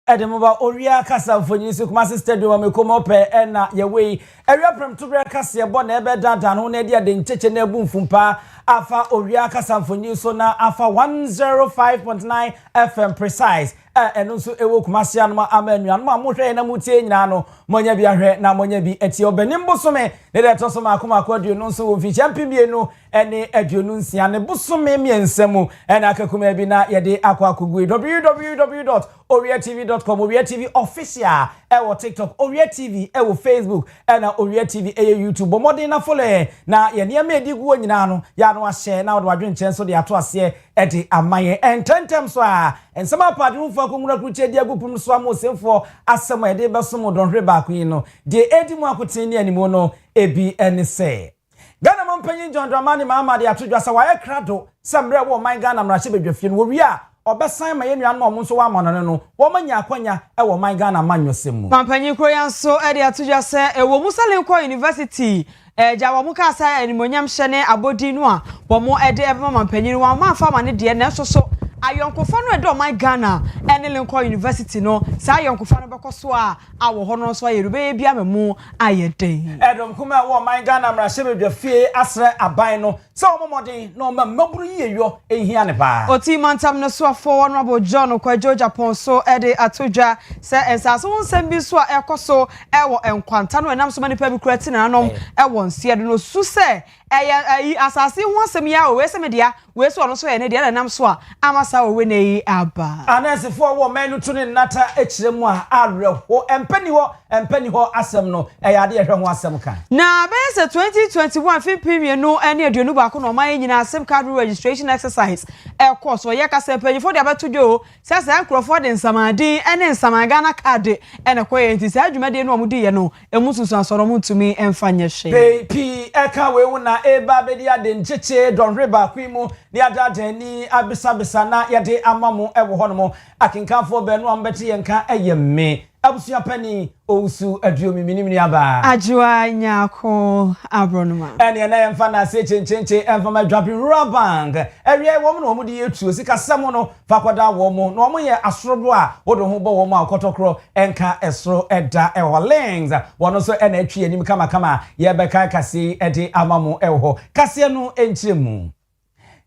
Edemoba Owia Kaseɛ mfonyi so Kumasi Stadium amekomo pe na yewe ewia prem to bre Kaseɛ bo na ebe dada no na dia de ncheche na ebu mfumpa afa Owia Kaseɛ mfonyi so na afa 105.9 FM precise eno so ewo Kumasi anoma amanu no amohwe na mutie nyina no monya bi ahwe na monya bi eti obanim bosome ne de to so makoma akwadue no so wo fi championship no ene aduonu nsia ne bosome miensemu ena akakuma bi na yede akwa akugui www.owiatv.com Owia TV official ewo TikTok Owia TV ewo Facebook ena Owia TV YouTube bomode na follow na ye niam edigu nyina no ya no ahye na wo adwen chen so de ato ase edi amaye ententem so a ensama pade ufo akongura kruche di agupum so amosemfo asema ede besom donhwe ba ko no de edi mu akotin ni animo no ebi ene se Ghana mampanyin John Dramani Mahama de atodwa sa waye krado semre wo man Ghana mrahye bedwafie no wo wi a obesan ma yenua no mo nso wa mono no wo manya akwanya e wo man Ghana manyosem mu mampanyin kroyan so e de atodwa se e wo Musalenko University jawo mu ka sa animonyam hye abodi no a wo mo e de e mampanyin wa ma fa ma ne de na so ayonkofo no edo man Ghana ene Lincoln University no sa ayonkofo no bekoso a awo ho no so yerube bia memu ayeden edom kuma wo man Ghana mrahye bedwafie asre aban no so omomoden no maburu yeyo ehia ne ba oti mantam no so afo no abo John Kwajo Japan so ede atodwa se ensaso nsem bi so a ekoso ewo enkwanta no enam so mani pa bi kurati na anom ewo nsie de no su se eye asase ho asem ya we se media we so no so ye ne de na nam so a amasa we na yi aba anasefo wo manu tu ne nata ekiremu a areho empani ho asem no eye de ehwe ho asem kan na be se 2021 fin premier no ene aduonu ba ko no man nyina sim card registration exercise course Owia Kaseɛ panyifo de abetujo se nkrofo de nsamadi ene nsamaga na card ene koye nti se adwumade no omudi ye no emususu asoro mutumi emfanye hye pi eka we wona eba bedi ade ncheche donhwe ba kwimu ni adada ni abisa na yede amamu ewo hono akinkanfo be no ambeti yenka eyemme abusia pani ousu aduomi minim ni aba ajua nyako abronoma ene na yemfa na se chenchenche emfa ma dwapi rubank ewie wo no omudi yetu sika semo no fakoda wo mo no omo ye asorobo a wodo ho bo wo mo akotokro enka esoro eda eho links wono so ena atwi anim kama ye beka kase ede amamu eho kase no enchiremu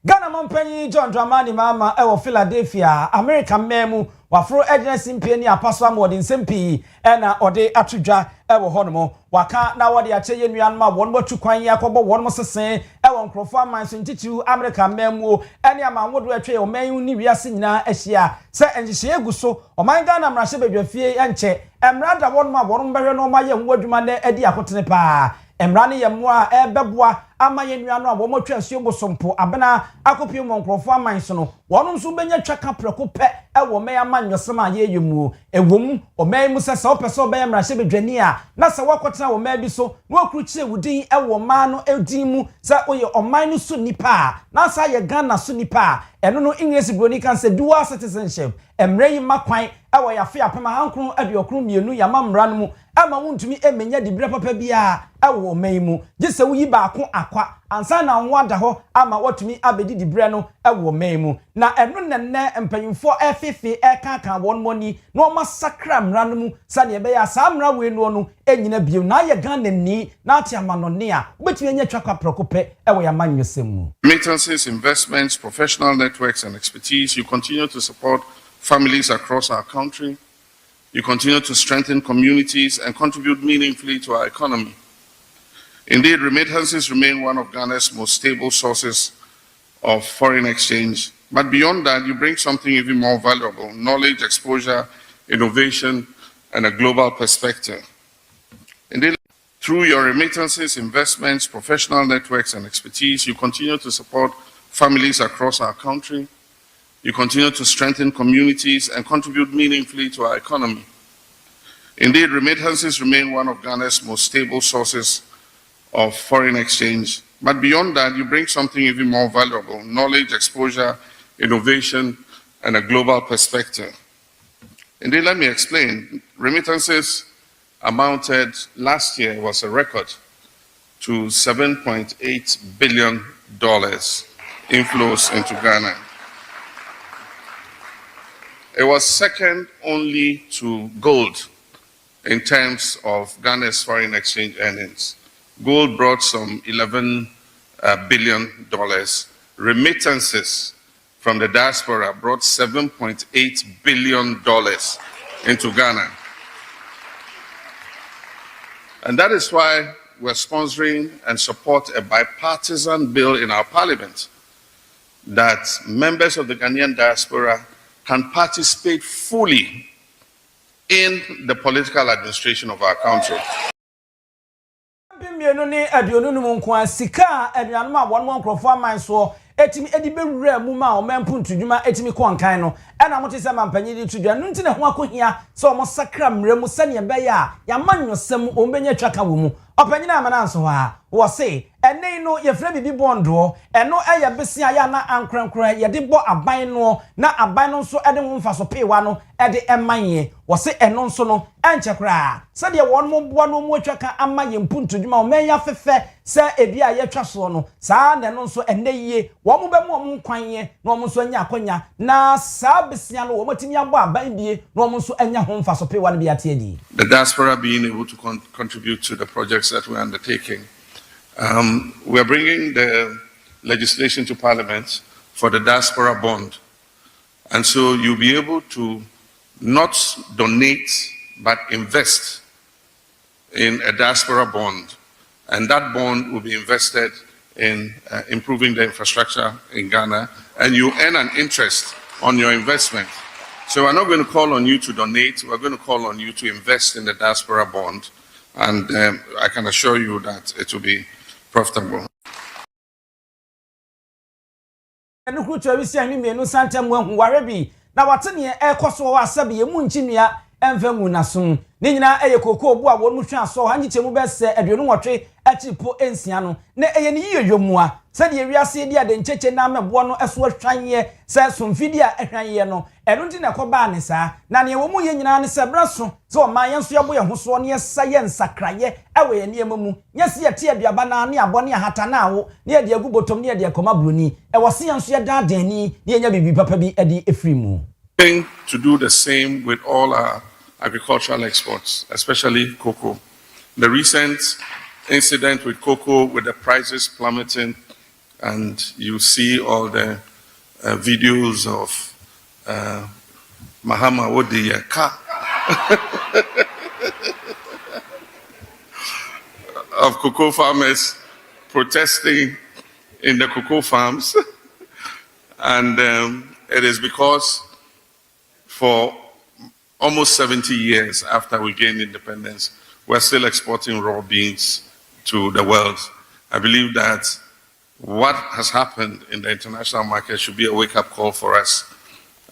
Ghana mampanyi John Dramani Mahama ewo Philadelphia America memu wafro agency mpeni apaso amode nsempi ena ode atodwa ewo honomo waka na wode ache yenua no won botu kwan yakobo won mo sesen ewo nkrofo amanso ntitu America memu ene amanwodo atwe o man ni wiase nyina ahia se enjihye eguso o man Ghana mrahye bedwafie yanche emrada won ma won behwe no ma ye ho adwuma na edi akotene pa emrane yemwa ebeboa ama yenua no abo motwa asuo bosompo abena akopie mo nkrofo amanso no wonum so benya twaka preko pe ewo me amanyosema ye yemu ewom o memu sese opese obeya mrahye bedwani a na se wakotena wo ma bi so no okruchire wudin ewo ma no edin mu se oye oman no so nipa na sa ye Ghana so nipa eno no English broni kan se dual citizenship emre yi makwan ewo ya fe apema hankron abiokron mienu ya mamra no mu ama wuntumi emenya dibire papa bia ewo memu gise wuyi ba ko akwa ansa na nwada ho ama watumi abedi dibire no ewo memu na eno nenne empanyimfo efefe kan won moni no masakra mra no mu sane ebe ya sa mra we no enyina biem na ye Ghana ni na ati amanone a betumi enya twakwa prekope ewo ya manyosemu remittances, investments, professional networks and expertise. You continue to support families across our country. You continue to strengthen communities and contribute meaningfully to our economy. Indeed, remittances remain one of Ghana's most stable sources of foreign exchange. But beyond that, you bring something even more valuable: knowledge, exposure, innovation, and a global perspective. Indeed, through your remittances, investments, professional networks, and expertise, you continue to support families across our country. You continue to strengthen communities and contribute meaningfully to our economy. Indeed, remittances remain one of Ghana's most stable sources of foreign exchange. But beyond that, you bring something even more valuable: knowledge, exposure, innovation, and a global perspective. Indeed, let me explain. Remittances amounted last year, was a record, to $7.8 billion inflows into Ghana. It was second only to gold in terms of Ghana's foreign exchange earnings. Gold brought some $11 billion. Remittances from the diaspora brought $7.8 billion into Ghana. And that is why we're sponsoring and support a bipartisan bill in our parliament that members of the Ghanaian diaspora can participate fully in the political administration of our country. Etimi edibe wura mu ma o mempu ntudwuma etimi konkan no ena mote se mampanyi di tudwa no ntine ho akohia se o mo sakra mremu se ne be ya ya manyosem o mbenya twaka wo mu opanyina amana nso ha wo se ene no ye fra bibi bondo eno eye besia ya na ankrankran ye de bo aban no na aban no nso ede ho mfaso pewa no ede emanye wo se eno nso no enchekra se de won mo boa no mo twaka amaye mpu ntudwuma o menya fefe se ebi a ye twa so no saa ne no nso ene yie wo mo be mo kwanye na wo nso anya akonya na saa besia no wo matimi abo aban bie na wo nso anya ho mfaso pewa no bi ate adi. The diaspora being able to contribute to the projects that we're undertaking. We're bringing the legislation to Parliament for the diaspora bond. And so you'll be able to not donate, but invest in a diaspora bond. And that bond will be invested in improving the infrastructure in Ghana, and you earn an interest on your investment. So we're not going to call on you to donate, we're going to call on you to invest in the diaspora bond. And I can assure you that it will be profitable. Na watene ekoso wa sabe ye munchinia emfemu naso ni nyina eye koko obu a wonu hwe aso ha nyichemu be se aduonu nwotwe achipo ensia no na eye ni yiyomua se de wiase di ade ncheche na mebo no eso ahwanye se somfidi a ahwanye no eno nti na koba ne sa na ne womu ye nyina ne se braso se o man yenso ye boye hoso ne sa ye nsakraye ewe ye ne mamu nyese ye tie aduaba na ne abone ahata na awo ne ye de agubotom ne ye de akoma broni e wose yenso ye daadani ne ye nya bibi papa bi edi efrimu. To do the same with all our agricultural exports, especially cocoa. The recent incident with cocoa, with the prices plummeting, and you see all the videos of Mahama Owia of cocoa farmers protesting in the cocoa farms, and it is because for almost 70 years after we gained independence, we're still exporting raw beans to the world. I believe that what has happened in the international market should be a wake-up call for us,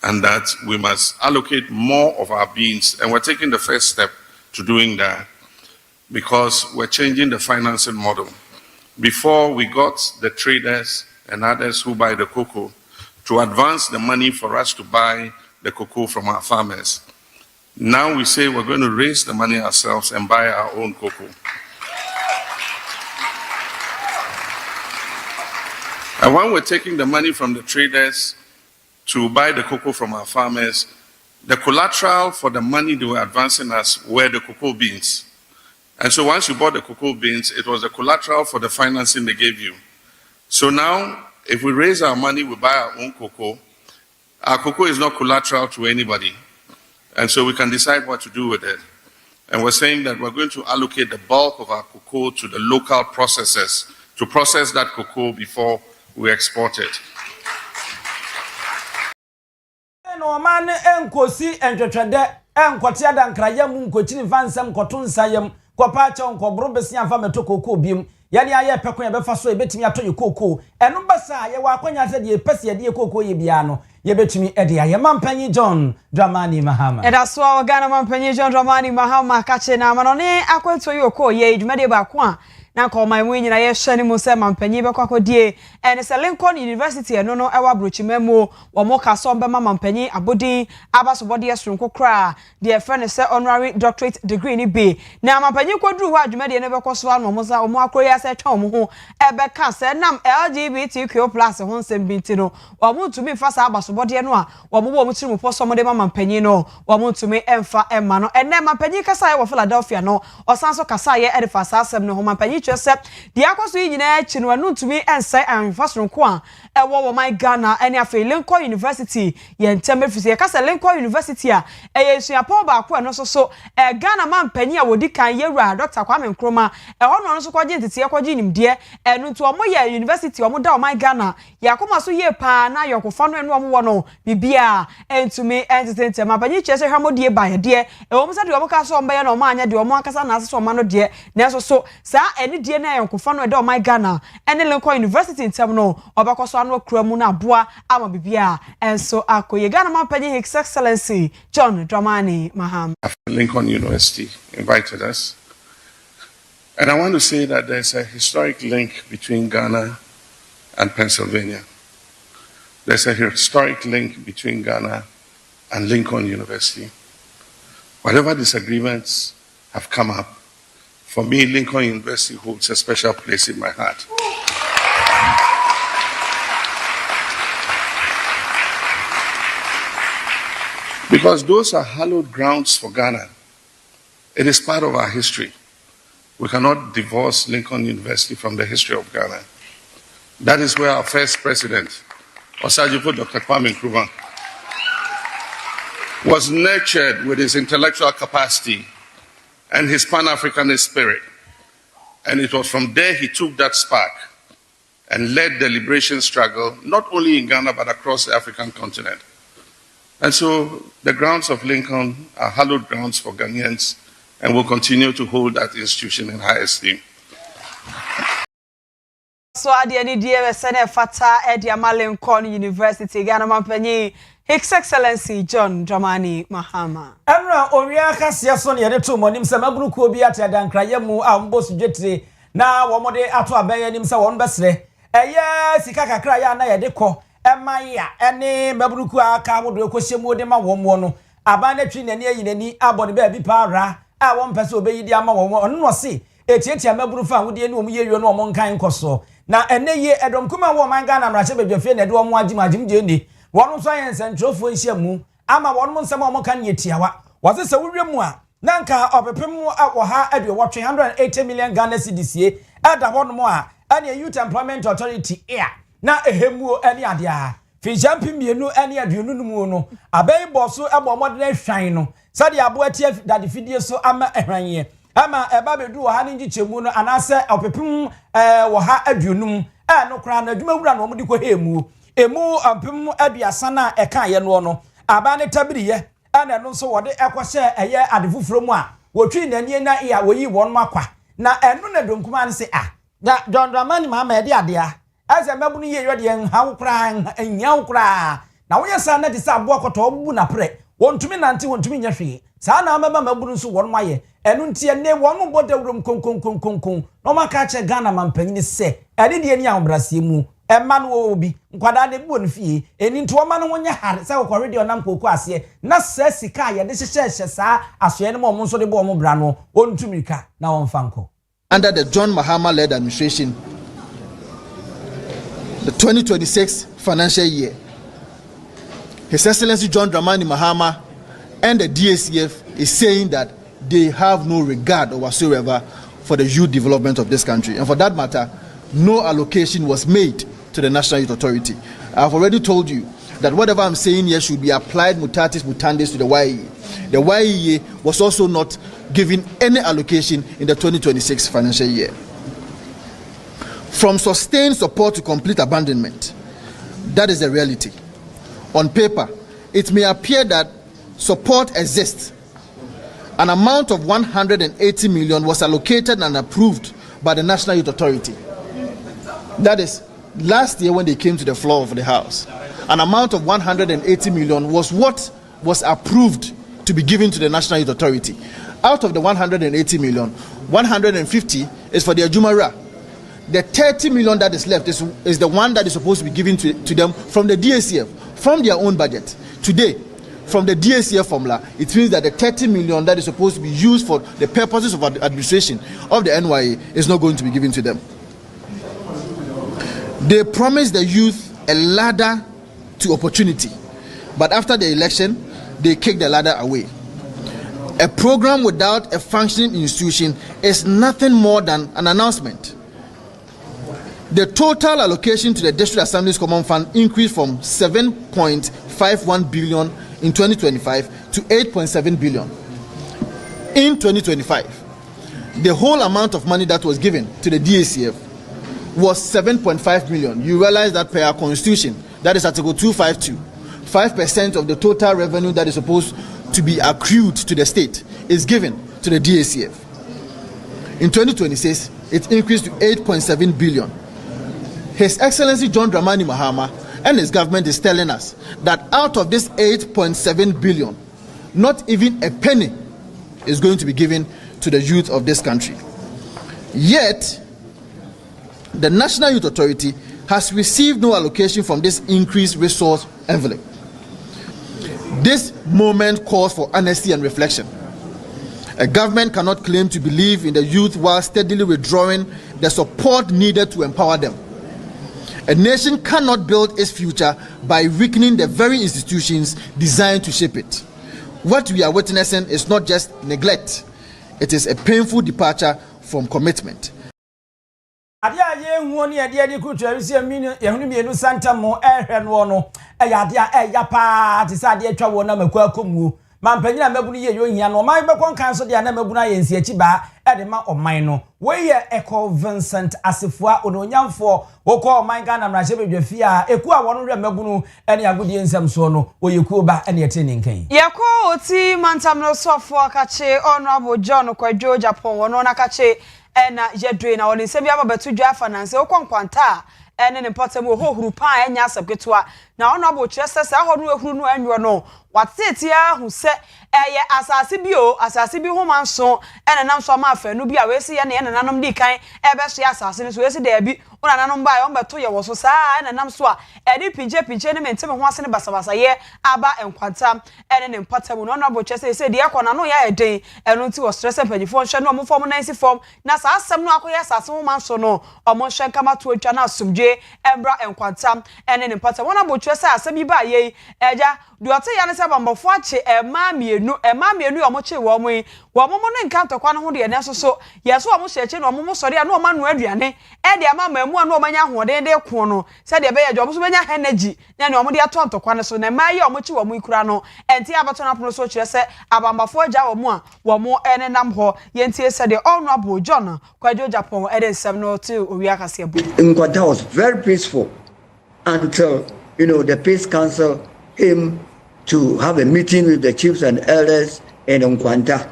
and that we must allocate more of our beans. And we're taking the first step to doing that because we're changing the financing model. Before, we got the traders and others who buy the cocoa to advance the money for us to buy the cocoa from our farmers. Now we say we're going to raise the money ourselves and buy our own cocoa. And when we're taking the money from the traders to buy the cocoa from our farmers, the collateral for the money they were advancing us were the cocoa beans. And so once you bought the cocoa beans, it was the collateral for the financing they gave you. So now, if we raise our money, we buy our own cocoa. Our cocoa is not collateral to anybody. And so we can decide what to do with it. And we're saying that we're going to allocate the bulk of our cocoa to the local processors to process that cocoa before we export it. No man enkosi entwetwede enkotia dankraya mu nkochini vansem kotunsayem kopacha nkobro besia fa metokoko biem yade aye pekon ye befa so ebetimi atoye koko eno basa ye wa akwanya se de pese de koko ye bia no ye betimi ede aye mampanyi John Dramani Mahama edaso a Ghana mampanyi John Dramani Mahama kache na manone akweto ye koko ye dwumade ba ko a na ko man mu nyina ye hye ne mu se mampanyi be kwakodie ene se Lincoln University eno no ewa brochimemo wo mo ka so be mampanyi abodin abasobode esronko kra de friend se honorary doctorate degree ni be na mampanyi koduru ho adwumade ne be koso ano mo sa mo akroya se twa mo ho ebe ka se nam LGBTQ+ ho nsem binti no wo mo tumi fa sa abasobode no a wo mo tiri mu poso mo de mampanyi no wo mo tumi emfa emma no ene mampanyi kasa ye wo Philadelphia no osanso kasa ye edifa sa asem no ho mampanyi twese de akoso yi nyina chi no anu tumi ense anfasronko a ewo wo my Ghana ene afi Lincoln University ye nteme fisi ye kasa Lincoln University a eyesua Paul ba ko eno so Ghana mampanyi a wodi kan yewura Dr. Kwame Nkrumah ho no so kwaje ntete ye kwaje nimde enu nto omo ye university omo da o my Ghana ya koma so ye pa na yokofa no enu omo wo no bibia entumi entete mampanyi chese hwamodie ba ye de ewo mo sa de omo ka so omba ye no omo anya de omo akasa na aso omo no de na so sa eni die na yokofa no da o my Ghana ene Lincoln University ntem no obakoso anu akura mu na aboa ama bibia enso akoye Ghana mampanyi His Excellency John Dramani Mahama. Lincoln University invited us. And I want to say that there's a historic link between Ghana and Pennsylvania. There's a historic link between Ghana and Lincoln University. Whatever disagreements have come up, for me, Lincoln University holds a special place in my heart. Because those are hallowed grounds for Ghana. It is part of our history. We cannot divorce Lincoln University from the history of Ghana. That is where our first president, Osagyefo Dr. Kwame Nkrumah, was nurtured with his intellectual capacity and his Pan-Africanist spirit. And it was from there he took that spark and led the liberation struggle, not only in Ghana, but across the African continent. And so the grounds of Lincoln are hallowed grounds for Ghanaians, and will continue to hold that institution in high esteem. So at the end of the day, Senate Fata Ediama Lincoln University, Ghana mampanyi His Excellency John Dramani Mahama. Enra Owia Kaseɛ so ne yede to monim se maburu ko bi ate adankra mu a mbosu dwetire na wo mode ato aban anim se won besre eye sika kakra ya na yede kɔ emaya ene maburu ko aka wodo ekohyemu de ma wo mo no aban na twi nani ayinani abone ba bi para a won pese obeyidi ama wo ono no se etietia maburu fa wode ani omu yeyo no omo nkan koso na ene ye edom kuma wo man Ghana mra che bedwafie na de omo agimagim je ndi wonu so yen sentrofo nhyiamu ama wonu nsem omo kan yetiawa wose se wurwemu a nanka opepem wo ha ade wo 180 million Ghana cedis ye ada wonu a ane Youth Employment Authority na ehemu ane ade a fi jampi mienu ane aduonu numu no abai boso ebo modern hwan no sade abo atie dade fidie so ama ehwanye ama eba bedu wo ha ne ngichemu no anase opepem wo ha aduonum no kra na adwuma wura no mo de ko hemu emu ampem aduasa na eka ye no no aba ne tabiriye ana no so wode ekohye eye adefufuro mu a wotwi nani na iya woyi won makwa na enu na donkuma ne se da John Dramani Mahama de ade a ase mabunu ye yode nhawo kra nyawo kra na woye sa na de sa abo akoto obu na pre wontumi nante wontumi nya hwe sa na amaba mabunu so won maye enu ntie ne won bo dawrum konkon no maka che Ghana mampanyi se ade de ani awbrasie mu emma no obi nkwada de bu no fie eni nto ma no wonya hare se ko radio nam koku ase na sa sika ye de hyehye sa asoye ne mo nso de bo mo bra no ontumika na won fanko. Under the John Mahama-led administration, the 2026 financial year, His Excellency John Dramani Mahama and the DACF is saying that they have no regard whatsoever for the youth development of this country. And for that matter, no allocation was made to the National Youth Authority. I've already told you that whatever I'm saying here should be applied mutatis mutandis to the YEA. The YEA was also not given any allocation in the 2026 financial year. From sustained support to complete abandonment, that is the reality. On paper, it may appear that support exists. An amount of 180 million was allocated and approved by the National Youth Authority. That is, last year when they came to the floor of the House, an amount of 180 million was what was approved to be given to the National Youth Authority. Out of the 180 million, 150 is for the Ajumara. The 30 million that is left is the one that is supposed to be given to them from the DACF, from their own budget. Today, from the DACF formula, it means that the 30 million that is supposed to be used for the purposes of administration of the NYA is not going to be given to them. They promised the youth a ladder to opportunity, but after the election, they kicked the ladder away. A program without a functioning institution is nothing more than an announcement. The total allocation to the District Assembly's Common Fund increased from 7.51 billion in 2025 to 8.7 billion in 2025. The whole amount of money that was given to the DACF was 7.5 million. You realize that per our constitution, that is Article 252, 5% of the total revenue that is supposed to be accrued to the state is given to the DACF. In 2026, it increased to 8.7 billion. His Excellency John Dramani Mahama and his government is telling us that out of this 8.7 billion, not even a penny is going to be given to the youth of this country. Yet, the National Youth Authority has received no allocation from this increased resource envelope. This moment calls for honesty and reflection. A government cannot claim to believe in the youth while steadily withdrawing the support needed to empower them. A nation cannot build its future by weakening the very institutions designed to shape it. What we are witnessing is not just neglect, it is a painful departure from commitment. Adia ye huoni adia di kutu ewisi yehunu mienu santa mo ehwe no no adia pa ti sa adia twa wo na maku akomu mampanyina mabunu ye yohia no man bekon kan so dia na mabunu ayensi achi ba de ma oman no we ye Eco Vincent Asifua ononyamfo wo ko oman Ghana mrahye bedwafi a eku a wono hwe mabunu ene agudie nsam so no oyekuo ba ene ete ne nkan ye ko oti mantam no sofo akache honorable John Kwadwo Japan wono na kache na jedwe na woni se bia babetu dwa finance okonkwanta ene ne potem hohuru pa enya asabetwa na ono abo kyerese ahoru ehuru no anwo no watetia hu se eye asase bi ho manso ene nam so ma afanu bi a wesi ye ne nanom di kan ebe so asase ne so wesi da bi ona nanom ba ye beto ye woso saa ene nam so a edi pinche ne mentem ho ase ne basabasa ye aba enkwanta ene ne potem no ono abo kyerese se de yakọ na no ya eden eno nti wo stress empanyifo hwe no omfo mo nansi form na saa asem no akoye asase ho manso no omo hwe kama to atwa na asumdwe embra enkwanta ene ne potem ona abo kyerese asem bi ba ye eja de ote ya ne se bambofo ache ema mienu omo che wo mo no nka ntokwa no ho de ne so yeso omo hyeche no omo sori a no omo no aduane e de ama mamu a no omo nya hoden de ko no se de be ye omo so benya energy na ne omo de ato ntokwa no so na ma ye omo che wo mo ikura no enti abato na pono so kire se abambafo agya wo mo a wo mo ene nam ho ye ntie se de honorable John Kwadwo Japan e de nsem no to Owia Kaseɛ bu Nkwanta was very peaceful until the Peace Council came to have a meeting with the chiefs and elders in Nkwanta,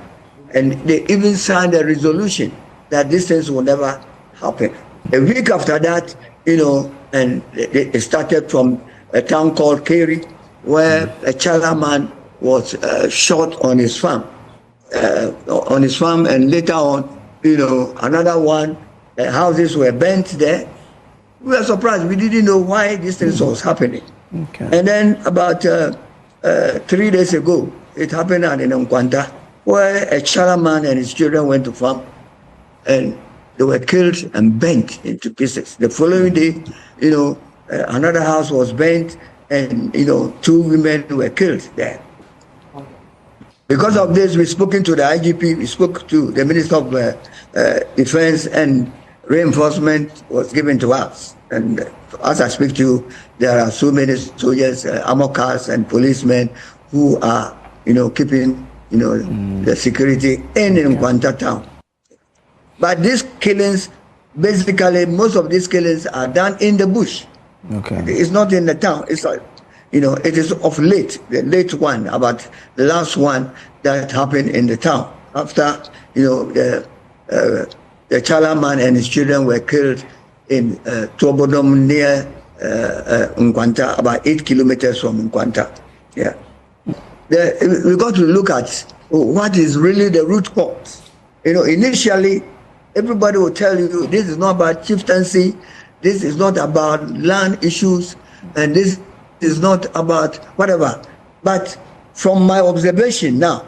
and they even signed a resolution that these things will never happen. A week after that, and it started from a town called Keri, where a chairman was shot on his farm, and later on, another one, houses were burnt there. We were surprised. We didn't know why this thing was happening. Okay. And then about 3 days ago, it happened in Nkwanta, where a chairman and his children went to farm, and they were killed and burnt into pieces. The following day, another house was burnt, and 2 women were killed there. Because of this, we've spoken to the IGP, we spoke to the Minister of Defense, and reinforcement was given to us. And as I speak to you, there are so many soldiers, armor cars, and policemen who are, keeping, the security in Nkwanta town. But these killings, basically, most of these killings are done in the bush. Okay. It's not in the town. It's like, it is of late, the late one, about the last one that happened in the town. After, the chairman and his children were killed in Tobodom near Nkwanta, about 8 kilometers from Nkwanta. Yeah. We got to look at what is really the root cause. Initially, everybody will tell you this is not about chieftaincy, this is not about land issues, and this is not about whatever. But from my observation now,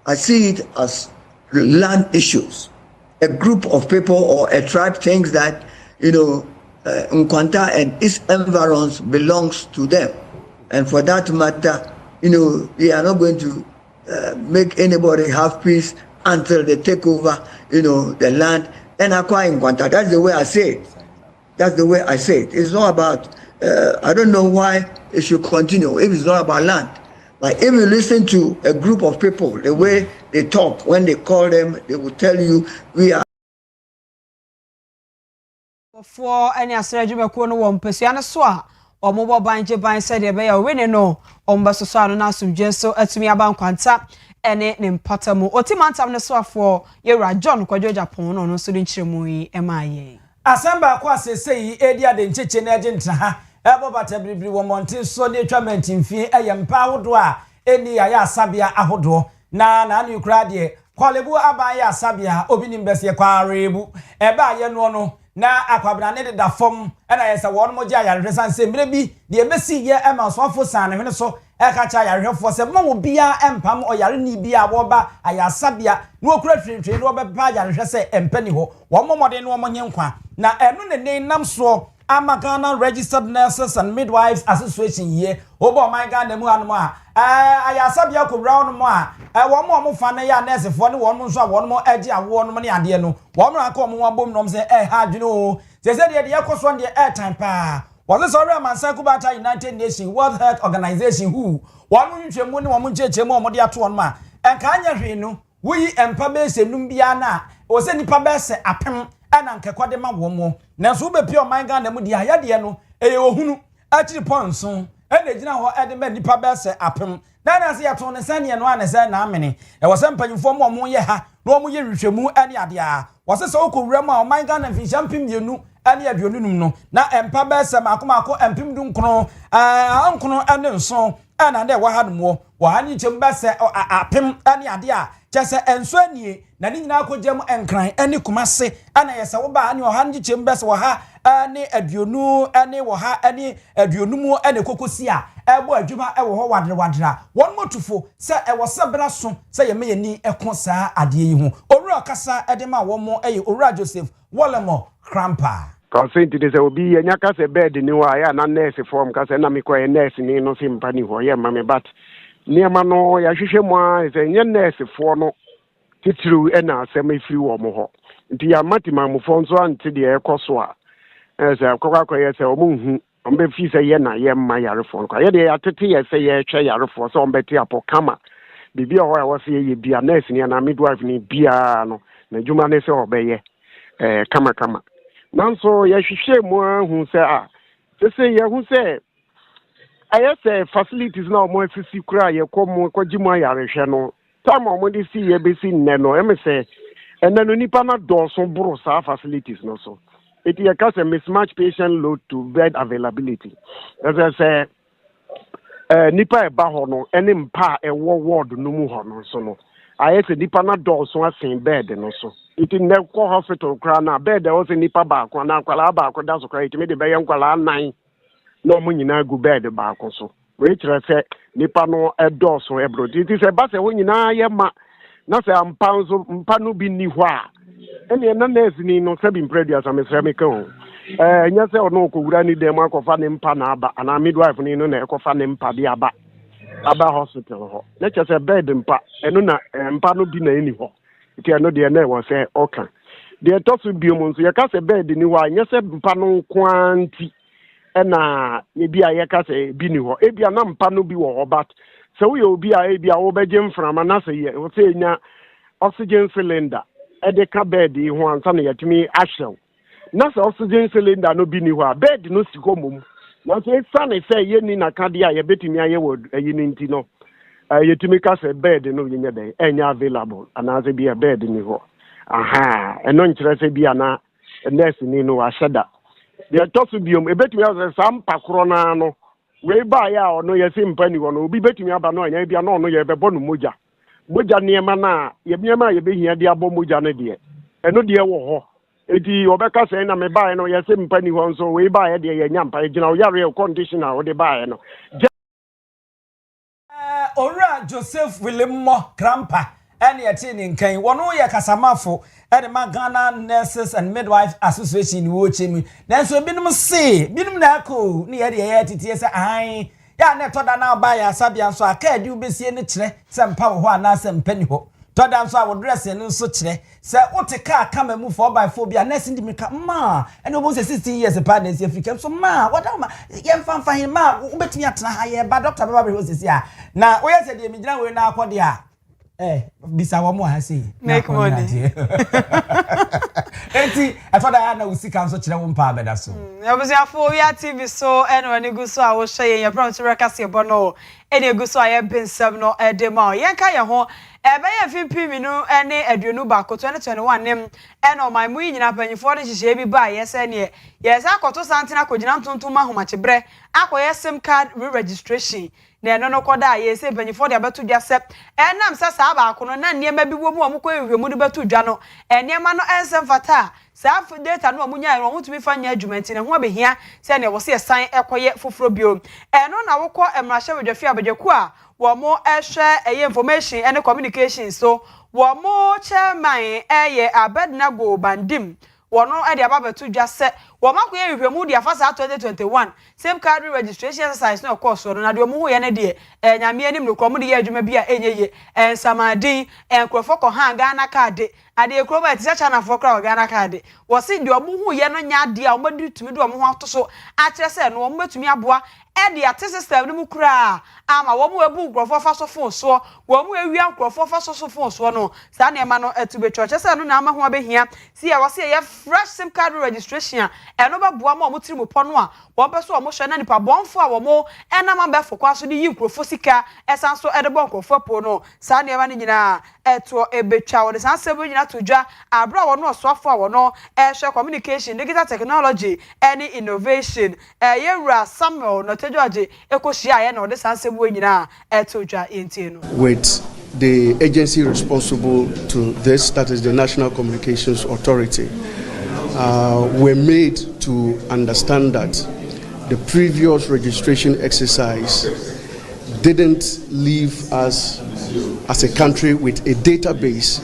I see it as land issues. A group of people or a tribe thinks that, Nkwanta and its environs belongs to them. And for that matter, they are not going to make anybody have peace until they take over, the land and acquire Nkwanta. That's the way I say it. That's the way I say it. It's not about, I don't know why it should continue if it's not about land. But if you listen to a group of people, the way they talk, when they call them, they will tell you, we are. For any assertion, no one Persiana Swa or mobile banje by said a bay or winning no on Bassano Nasum Genso at me about Quanta and it named Patamo or Timant on the Swa for Yera John Quajo Japon on Sudin Chimui MIA. Asamba kwase sei edia de ncheche na agent ha ebo batabibiri wo montin so de twament mfie eyempa ahodo a eni ya asabia ahodo na ukra de kwalebu aban ya asabia obi nimbese kwarebu ebe aye no na akwabra ne da fom na yesa won mo gya yarehwe sanse mire bi de ebesi ye ema so afo san ne hwene so eka cha yarehwefo se mo bia empam oyare ni bia wo ba ayasabia no okura twintwe no obepa yarehwe se empani ho wo momode no mo nyenkwa na enu ne nam so Ghana Registered Nurses and Midwives Association here obo man Ghana mu anu a ayasabia ko brown mo a wo mo fa na ya nurse fo ne wo mo nso a wo mo agi awo no mo ne ade no wo mo aka mo abom no se ha adwene o se de yakoso de airtime pa was sorry amansa kubata United Nations World Health Organization who one nhwemu ne wo mo nchechemu mo de ato no ma enka anya hwe no wuyi empa be se num bia na o se nipa be se apem ana nkekwade ma wo mo nanso be pio man Ghana mu di ayade no eye ohunu akiri ponson ene gina ho ede ma nipa be se apem na se yato ne sane no ana se na amene e wo se mpanyimfo mo ye ha no mo ye hwehwemu ane ade a wo se okowura mu a man Ghana fi champim yenu ane aduonunum no na empa be se makomako empim du nkron ankono ane nson ana de wa ha no wo ha ni chem be se apem ane ade a chese enso anie na ni nyina akogem enkran ane kumase ana yesa wo ba ane wo ha ni chem be se wo ha ane aduonu ane wo ha ane aduonumu ane kokosi a ebo adwuma ewo ho wadra won motufo se ewo sebra so se ye meyeni eko saa ade yi ho owura kasa edema wo mo eye owura Joseph Wolemo Krampa consent de se obi enya kasa bed ni wa ya na nurse form kasa na me kwa nurse ni no simpa ni ho ye ma me but niema no ya hwehwe mu a se nye nurse fo no titru ena asem efiri wo mo ho nti ya matima mo fo nso ante de ekoso a se akokwa ye se o mo hu ombe fi se ye na ye ma yarefo kwa ye de ya tete ye se ye twa yarefo so ombe ti apo kama bibia ho ya wo se ye bia nurse ni na midwife ni bia no na juma ne se obeye kama nanso ya hwehwe mu hu se se ye hu se ayese facilities na omo asisi kura ye komo kwajimu ayarehwe no time omo di si ye be si nne no emese enano nipa na doso buru sa facilities no so it ye cause a mismatch patient load to bed availability as I say nipa e ba ho no ene mpa e wo ward no mu ho no so no ayese nipa na doso asen bed no so it in the hospital kura na bed e wo se nipa ba ko na kwala ba ko da so kura it me de be ye nkwala 9 no mo nyina gu bed ba ko so we kire se nipa no edoso ebro it se ba se wo nyina ye ma na se ampanzo mpano bi ni ho a ene na nurse ni no se bi mpredia sa mesra me kan nya se ono ko wura ni dem akofa ne mpa na aba ana midwife ni no na ekofa ne mpa bi aba hospital ho na che se bed mpa eno na mpa no bi na eni ho iti eno de na wo se oka de tosu bi mo nso ye ka se bed ni ho a nya se mpa no kwanti ena ye bia ye ka se bi ni ho e bia na mpa no bi wo ho but se wo ye obi a e bia wo beje mframa na se ye wo se nya oxygen cylinder e de ka bed yi ho ansa na yetimi ahyew na se oxygen cylinder no bi ni ho a bed no si ko mum na se sane se ye ni na ka dia ye betimi aye wo yi ni nti no yetimi ka se bed no yenye den enya available ana se bia bed ni ho eno nkyere se bia na nurse ni no wa sheda de tosu biom ebetumi ase sam pakro na no we ba ya ono ye se mpani wo no obi betumi aba no anya bia no ono ye bebo no moja niema na ye biema ye behia de abo moja ne de eno de wo ho eti obeka say na me bae no yese mpani ho nso we bae de ye nya mpa gina o yare condition a o de bae no Ora Joseph Willemmo Grandpa and yet in Kane, one oya Casamafo, and the Ghana Nurses and Midwives Association watching me. Then so binum say, binum nako, near the air TTS, I, ya never now buy a Sabian, so I can't do be seeing it, some power one as some penny ho. Todam so I would dress in such a say, what a car come and move 4x4 be a nest in the make ma, and almost 16 years of partners if you came so ma, what am I? Young fan for him, ma, who bet me at higher, but Dr. Bobby was this year. Now, where's the Midland we now call ya? Bisa wa mo ha say make money. Enti I thought I na usi kan so kire wo mpa abeda so. Abusiafo Owia TV so eno ani gu so a wo hye ye promise Owia Kaseɛ bo no eni gu so a ye bensam no de ma ye nka ye ho ebe ye fimpi no ene aduonu ba ko 2021 nem eno my mu nyina panyifo de hye bi ba ye se ne ye sa akoto santina kogina ntontom ahomachebre akoye sim card re-registration na eno no koda ye se panyifo de abeto dwa se enam se sa ba ko no na niema bi wo mu amukọ ehwemu de beto dwa no eniema no ensem fata sa data no amunya ero ho tumi fanya adwumenti ne ho abehia se ne wo se san ekoye foforo bio eno na wokọ emrahye wedwafi abedwaku a wo mo ehwe information and communication so wo mo chairman Abednego Bandim wono e de ababeto dwa se wo makoye hwehwemu de afasa 2021 same card registration exercise no course no na de mo ho ye ne de nyame anim no kromo de ye adwuma bi a enyeye ensamadin enkrofo ko ha Ghana card ade ekroba ti cha na fokra Ghana card wo se de mo ho ye no nya de a wo madu tumi de mo ho atoso a kire se no wo betumi aboa e de ate system no mu kura ama wo mo ebu nkrofo fa so fon so wo mo ewia nkrofo fa so fon so no sa na ema no etubetwa che se no na ama ho abehia si ya wo se ye fresh sim card registration eno ba boa mo tiri mo pono a wo be so mo hwe na nipa bonfo a wo mo enama be fokwa so de yi nkrofo sika esan so e de bon nkrofo po no sa na ema ni nyina eto ebetwa wo de san sebo nyina to dwa abra wo no osofo a wo no hwe communication digital technology any innovation yewura Samuel no tejoje ekohia ye na wo de san sebo nyina eto dwa enti no with the agency responsible to this, that is the National Communications Authority, were made to understand that the previous registration exercise didn't leave us as a country with a database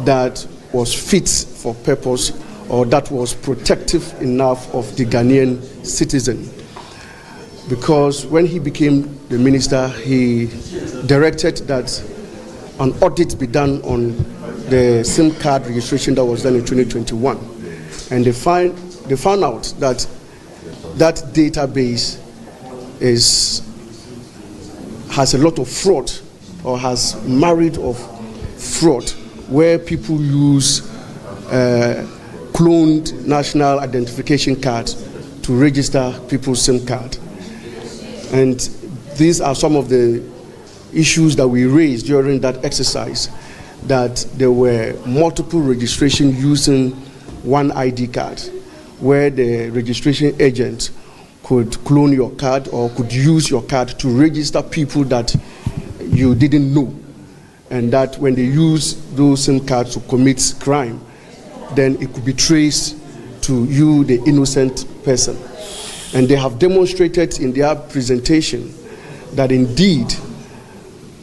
that was fit for purpose or that was protective enough of the Ghanaian citizen. Because when he became the minister, he directed that an audit be done on the SIM card registration that was done in 2021, and they found out that that database has a lot of fraud, or has married of fraud, where people use cloned national identification cards to register people's SIM card. And these are some of the issues that we raised during that exercise, that there were multiple registration using one ID card, where the registration agent could clone your card or could use your card to register people that you didn't know, and that when they use those SIM cards to commit crime, then it could be traced to you, the innocent person. And they have demonstrated in their presentation that indeed,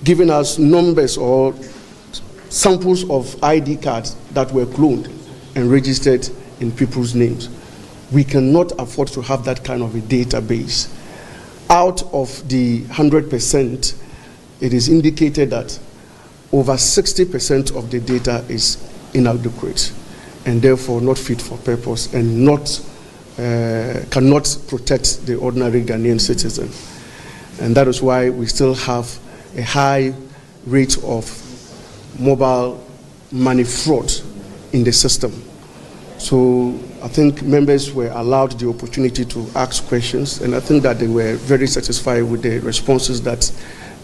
giving us numbers or samples of ID cards that were cloned and registered in people's names. We cannot afford to have that kind of a database. Out of the 100%, it is indicated that over 60% of the data is inadequate and therefore not fit for purpose and cannot protect the ordinary Ghanaian citizen. And that is why we still have a high rate of mobile money fraud in the system. So I think members were allowed the opportunity to ask questions, and I think that they were very satisfied with the responses that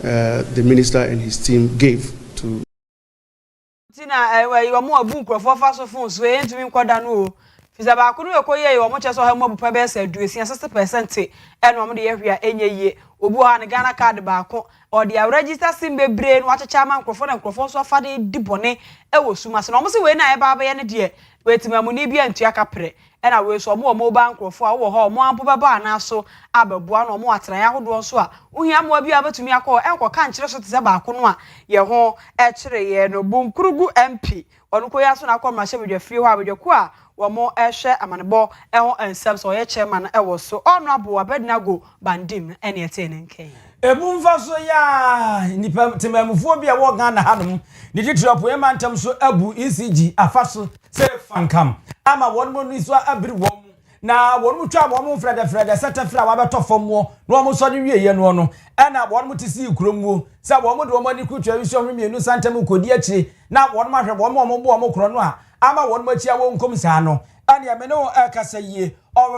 the minister and his team gave to. Fiza ba kunu ekoye yo mo cheso ha mo bu pa be se aduesi 60% eno mo de yehwea enyeye obu ha ne Ghana card ba ko o de register sim bebre no achecha ma nkrofo na nkrofo so fa de dibone e wo suma se no mo se we na e ba ba ye ne de wetimamuni bi antua kapre ena we so mo bank crofo a wo ho mo ampo beba na so ababua no mo atran ya hodo so a ohia mo bi abatumi akọ enko ka nkyere so tese ba ko no a ye ho kire ye no bunkurugu MP onu ko ya so na akọ ma hye bedwa fie ho abedwaku a wo mo ehwe amanebo eho ensem so ye chairman ewo so onu abo abednago bandim ene etene nken ebumfa so ya nipa temamufuo bi a wo Ghana hanom ni titirapo e mantam so abu ECG afaso se fankam ama won mo ni so abiri won na won mu twa won mu frede setafra wa beto fomwo no mo so de wieye no no na won mu tisi kuromuo se won mu de won ani kutwa wi so mienu santam kodi akire na won ma hwe won mo bo mo kro no a ama won ma chia won kom sa no ani amene o Kaseɛ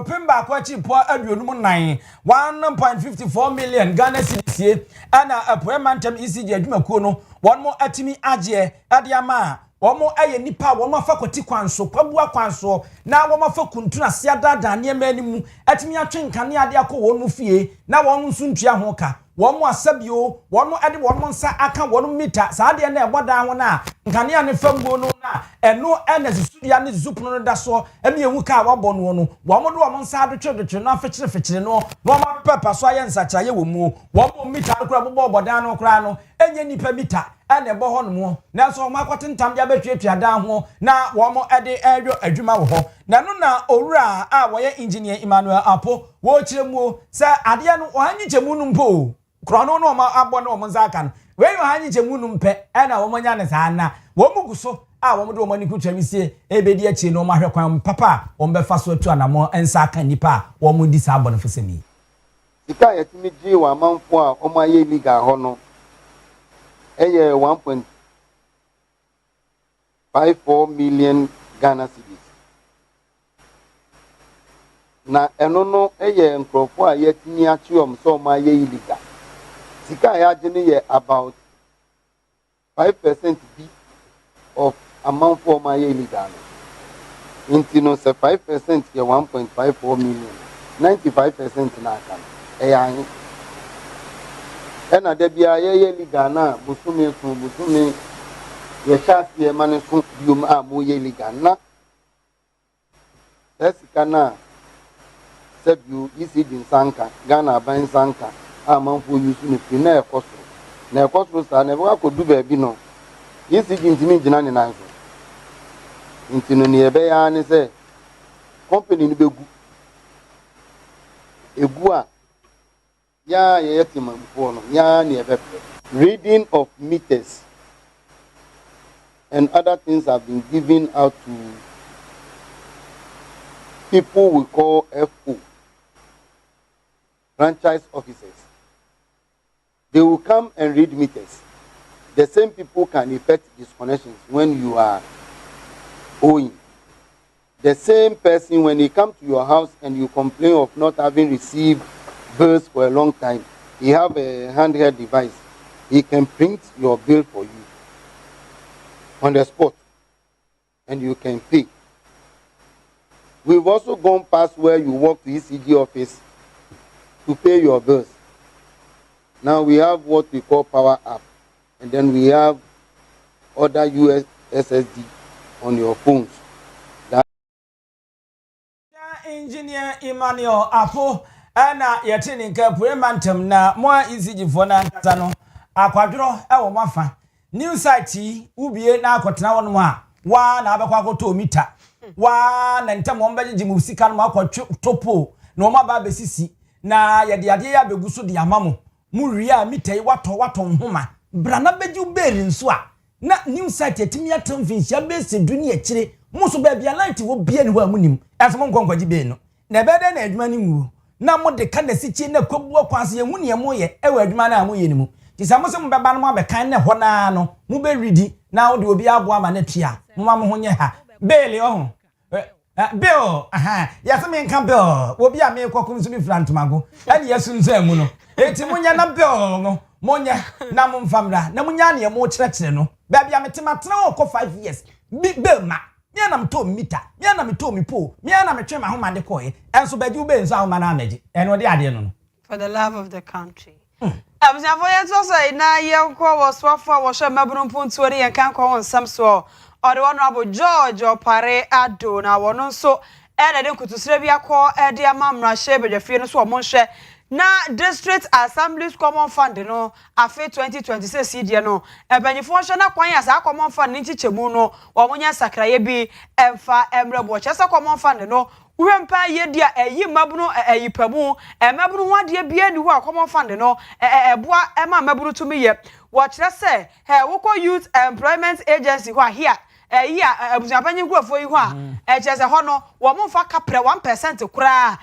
Pemba akwachi po aduonum nan 1.54 million Ghana cedis ana apoemantem ECG adwumakuo no won mo atimi agye ade ama won mo aye nipa won mo afakoti kwanso kwabua kwanso na won mo afakuntuna sia dada ne manimu atimi atwenkane ade akọ won mo fie na won nso ntua ho ka won mo asabio won mo ade won mo nsa aka won mita saa de na eboda ho na nkane ne famgo no na eno ene studia ne zupuno no da so emi ehu ka wabọ no no won mo do won nsa adotwe no afekire no won mo pepa so aye nsa kya ye wo mu won mo mita no kura bobo obodan no kura no enye nipa mita ene bo ho no mo na so mo akwatentam dia betwetwa dan ho na won mo ede ewo adwuma wo ho na no na owura a wo ye engineer Emmanuel Apo wo kiremu se ade no ohanyi chemu no mpo krono no ma abo no mo nza kan we yo hanyi chemu no mpe ena wo nya ne saa na wo muguso a wo do mani kutwa misie ebedi achi no ma hwe kwan papa wo befa so atu anamo ensa kan nipa wo mu di saa bono fesemi sika yetimi ji wa manfo a o ma ye liga ho no eye 1.54 million Ghana cedis na eno no eye nkrofo a yetimi achi om so ma ye liga sika ya jini ye about 5% B of amount for my illegal. Into no say 5% ye 1.54 million. 95% na kan. Eyan. Ena de bia ye illegal na busumi ye chasi ye mane sun biom a mo ye illegal na. Esika na sebiu isi din sanka Ghana ban sanka amanfo yusu ni fi na ekoso sa na ebe akodu ba bi no yisi gintimi gina ne nanso intino ne ebe ya ne se company ni begu egu a ya ye yetimamfo no ya ne ebe reading of meters and other things have been given out to people we call FO, franchise officers. They will come and read meters. The same people can effect disconnections when you are owing. The same person, when he comes to your house and you complain of not having received bills for a long time, he have a handheld device. He can print your bill for you on the spot, and you can pay. We've also gone past where you walk to ECG office to pay your bills. Now we have what we call Power App, and then we have other USSD on your phones. Engineer Emmanuel Apo ana yetini nke Puremantam na mo ECG fo na nkata no akwadro ewo mafa new site ubie na akotena wono a wa na abekwa akoto mita wa na ntem wo mbeji mu sika no akotwe topo na o maba besisi na yede ade ya beguso de amamo mu ria mita yi wato nhoma brana beji uberi nso a na new site etimi atam finhia bese duni akire muso ba bia light wo bia ne ho amunim enso nkonkwaji be no na bede na adwuma ni mu na mo de ka na sichi na kwabu akwanse ye hu ne mo ye ewa adwuma na mo ye ni mu tisa se mo beba no mo abekan ne ho na no mo be ridi na wo de obi abo ama na tua mo ma mo ho nye ha bele oh bill yase me nka bill obi a me kokum so mi frantomago ani yesu nza mu no eti munya na bill no monya na mo mfamra na munya ne mo kyerɛkyerɛ no ba bia metematena wo ko 5 years bill ma me na meto mita me na meto mi po me na metwe ma homa de koye enso baji ube nso ahoma na anaji eno de ade no no for the love of the country. Abusafo ye so say na ye nko wo swafo wo hwe mabunu mpuntuori ye kan ko won sam so the Honorable George Opare Ado na wono nso ene de kutusire bi akọ de amamra hye bedwafie no so omonhwe na District Assembly's Common Fund no afe 2026 CD no ebanyifo hwe na kwan ya sa Common Fund ni chichemu no womonya sakraye bi emfa emrebo chese Common Fund no Urempa ye dia eyi mabunu eyipamu mabunu ho ade bia ni ho a Common Fund no eboa ema mabunu tumi ye wo kire se woko Youth Employment Agency ho a here eyi abusuapanyi nkrofo yi ho a chese ho no wo mfa kapre 1% kura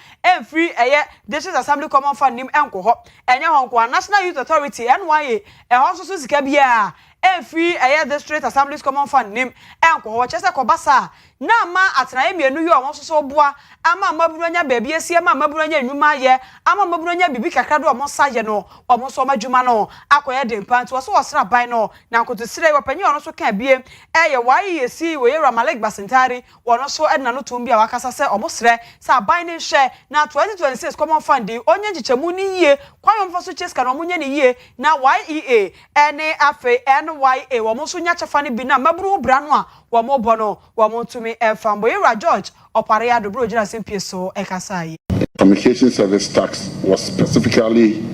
free eye District Assembly Common Fund nim enko ho enye ho nko National Youth Authority NYA ho so sika bia free eye District Assembly Common Fund nim enko ho chese ko basa na ma atena emienu yi o so boa ama mabunu anya baabi asie ama mabunu anya nwuma ye ama mabunu anya bibi kakra do o sa ye no o so madwuma no akoye de mpa nti wo so osra ban no na nkotosire wapanyi ono so ka bie eye wai yesi we Ramalek Basentari wono so edna no tumbi a wakasa se o sre sa ban ne hwe na 2026 Common Fund onye nchichemu ni yie kwayo mfa so cheska no munye ni yie na YEA ene afe NYA wo so nya chefa ne bi na mabunu bra no a wo mo bono wo mo tumi Fambo Owia George Opare Ado bro jina sempe so ekasai. Communication service tax was specifically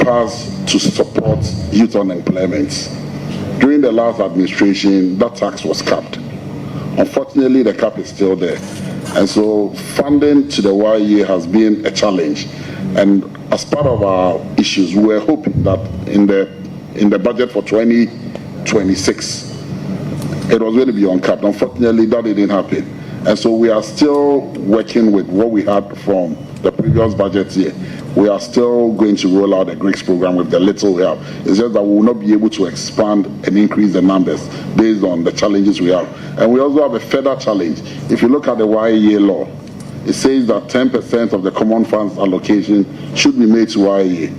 passed to support youth unemployment. During the last administration, that tax was capped. Unfortunately, the cap is still there. And so funding to the YEA has been a challenge. And as part of our issues, we were hoping that in the budget for 2026, it was going to be uncapped. Unfortunately, that didn't happen. And so we are still working with what we had from the previous budget year. We are still going to roll out a GRICS program with the little we have. It's just that we will not be able to expand and increase the numbers based on the challenges we have. And we also have a further challenge. If you look at the YEA law, it says that 10% of the common funds allocation should be made to YEA.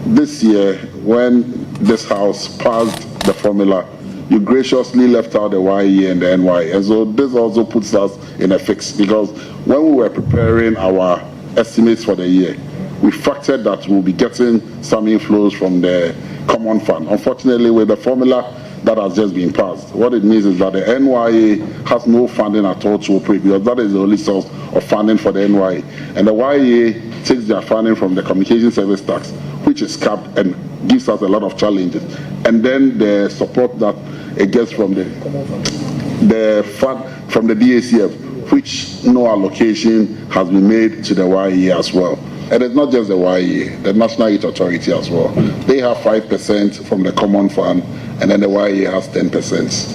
This year, when this House passed the formula, you graciously left out the YEA and the NY. And so this also puts us in a fix, because when we were preparing our estimates for the year, we factored that we'll be getting some inflows from the common fund. Unfortunately, with the formula that has just been passed, what it means is that the NYA has no funding at all to operate, because that is the only source of funding for the NYA. And the YEA takes their funding from the communication service tax, which is capped and gives us a lot of challenges. And then the support that it gets from the fund from the DACF, which no allocation has been made to the YEA as well. And it's not just the YEA, the National Youth Authority as well. They have 5% from the common fund, and then the YEA has 10%.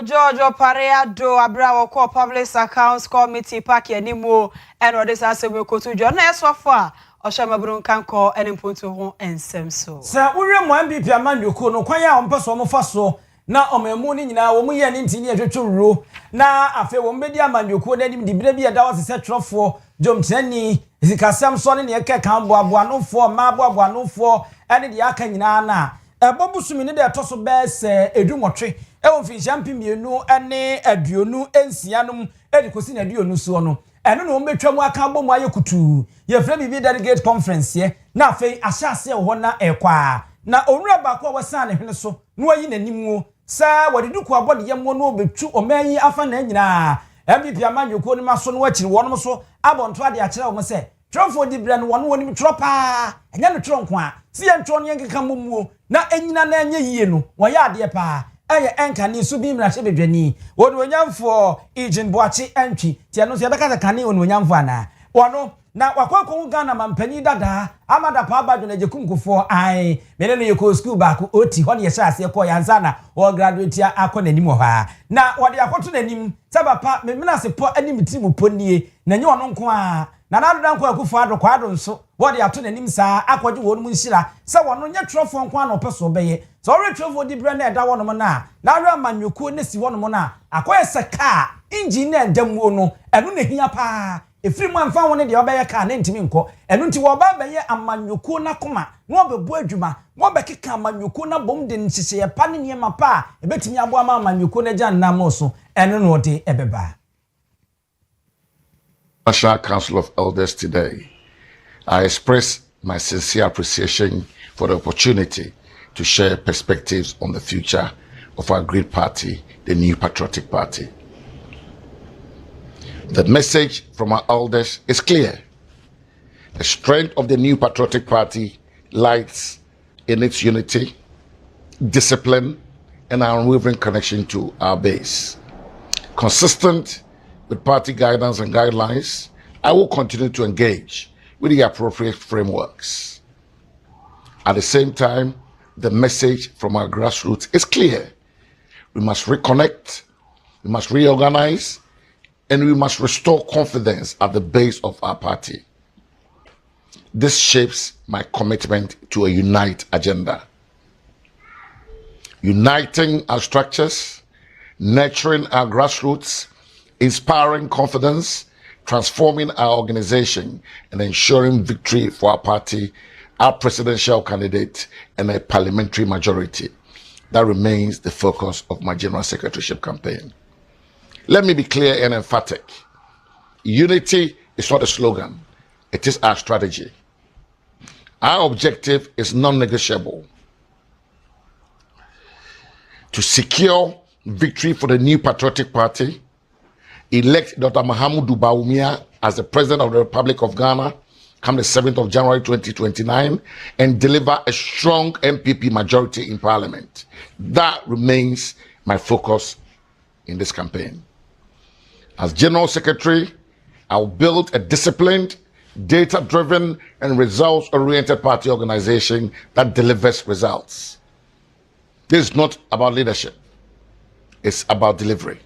George Opare Ado Abrawo ko Public Accounts Committee pack animo and others as we go to John so far. Oshamabron kanko enimpuntu ho ensem so. Sa ure mo MPP amanyoko no kwan ya ompeso omfa so na omemu ni nyina wo mu ye ni ntini etwetwuro na afi wo mbedi amanyoko na nim dibire bi eda wose se trofo jomtani zikasam so ne eke kan boaboa no fo ma boaboa no fo ene de aka nyina na ebobusumi ne de toso be se edumotwe ewo mfinhia mpemienu ene aduonu ensianum edikosi na aduonu so no eno no mbetwamu aka bomu ayekutu ye frɛ bibi delegate conference ye na afei ahyase wo na ekwa na onwura ba ko wasan ne hwene so no ayi nanimu sa wadiduku abode yemo no obetu omanyi afa na nyina MPP amanyoko ni maso no akiri wonom so abonto ade akere wo se trofo di bre no wono woni tropa enya no tronko a si ye ntro no yenkeka momuo na enyina na enye yie no wo ya ade pa eye enka ni su bi mra hye bedwani wonu onyamfo Ejin Boachi entwi tie no so ye beka ka ni wonu onyamfo ana wono na wakoko Ghana mampanyi dada amada pa abadwo na jekumkufo ai mene no yeko school back oti ho ne ye hyase ko yanza na o graduate akọ nanim ha na wode akoto nanim sabapa memena se po anim timu ponie na nye ono nko a na nado dan ko akufo ado kwado nso wode ato nanim saa akọje wonu mu nhira se wono nye trofo nko a na opeso beye so ore trofo di bre na eda wono mo na ore amanyoko ne si wono mo na akoye se car engine na edam no enu na hia pa efiri mu amfa woni de obeye ka na ntimi nko enu nti wo ba beye amanyoko na koma no obebu adwuma wo be keka amanyoko na bom de nhihye pa ne niema pa ebetimi abo ama amanyoko na gya nnam so enu no de ebeba. National Council of Elders today, I express my sincere appreciation for the opportunity to share perspectives on the future of our great party, the New Patriotic Party. The message from our elders is clear. The strength of the New Patriotic Party lies in its unity, discipline, and our unwavering connection to our base. Consistent with party guidance and guidelines, I will continue to engage with the appropriate frameworks. At the same time, the message from our grassroots is clear. We must reconnect, we must reorganize, and we must restore confidence at the base of our party. This shapes my commitment to a unite agenda. Uniting our structures, nurturing our grassroots, inspiring confidence, transforming our organization, and ensuring victory for our party, our presidential candidate, and a parliamentary majority. That remains the focus of my general secretaryship campaign. Let me be clear and emphatic. Unity is not a slogan, it is our strategy. Our objective is non-negotiable. To secure victory for the New Patriotic Party, elect Dr. Mahamudu Bawumia as the President of the Republic of Ghana come the 7th of January 2029 and deliver a strong MPP majority in Parliament. That remains my focus in this campaign. As General Secretary, I will build a disciplined, data-driven, and results-oriented party organization that delivers results. This is not about leadership. It's about delivery.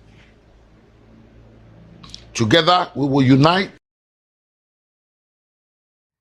Together, we will unite.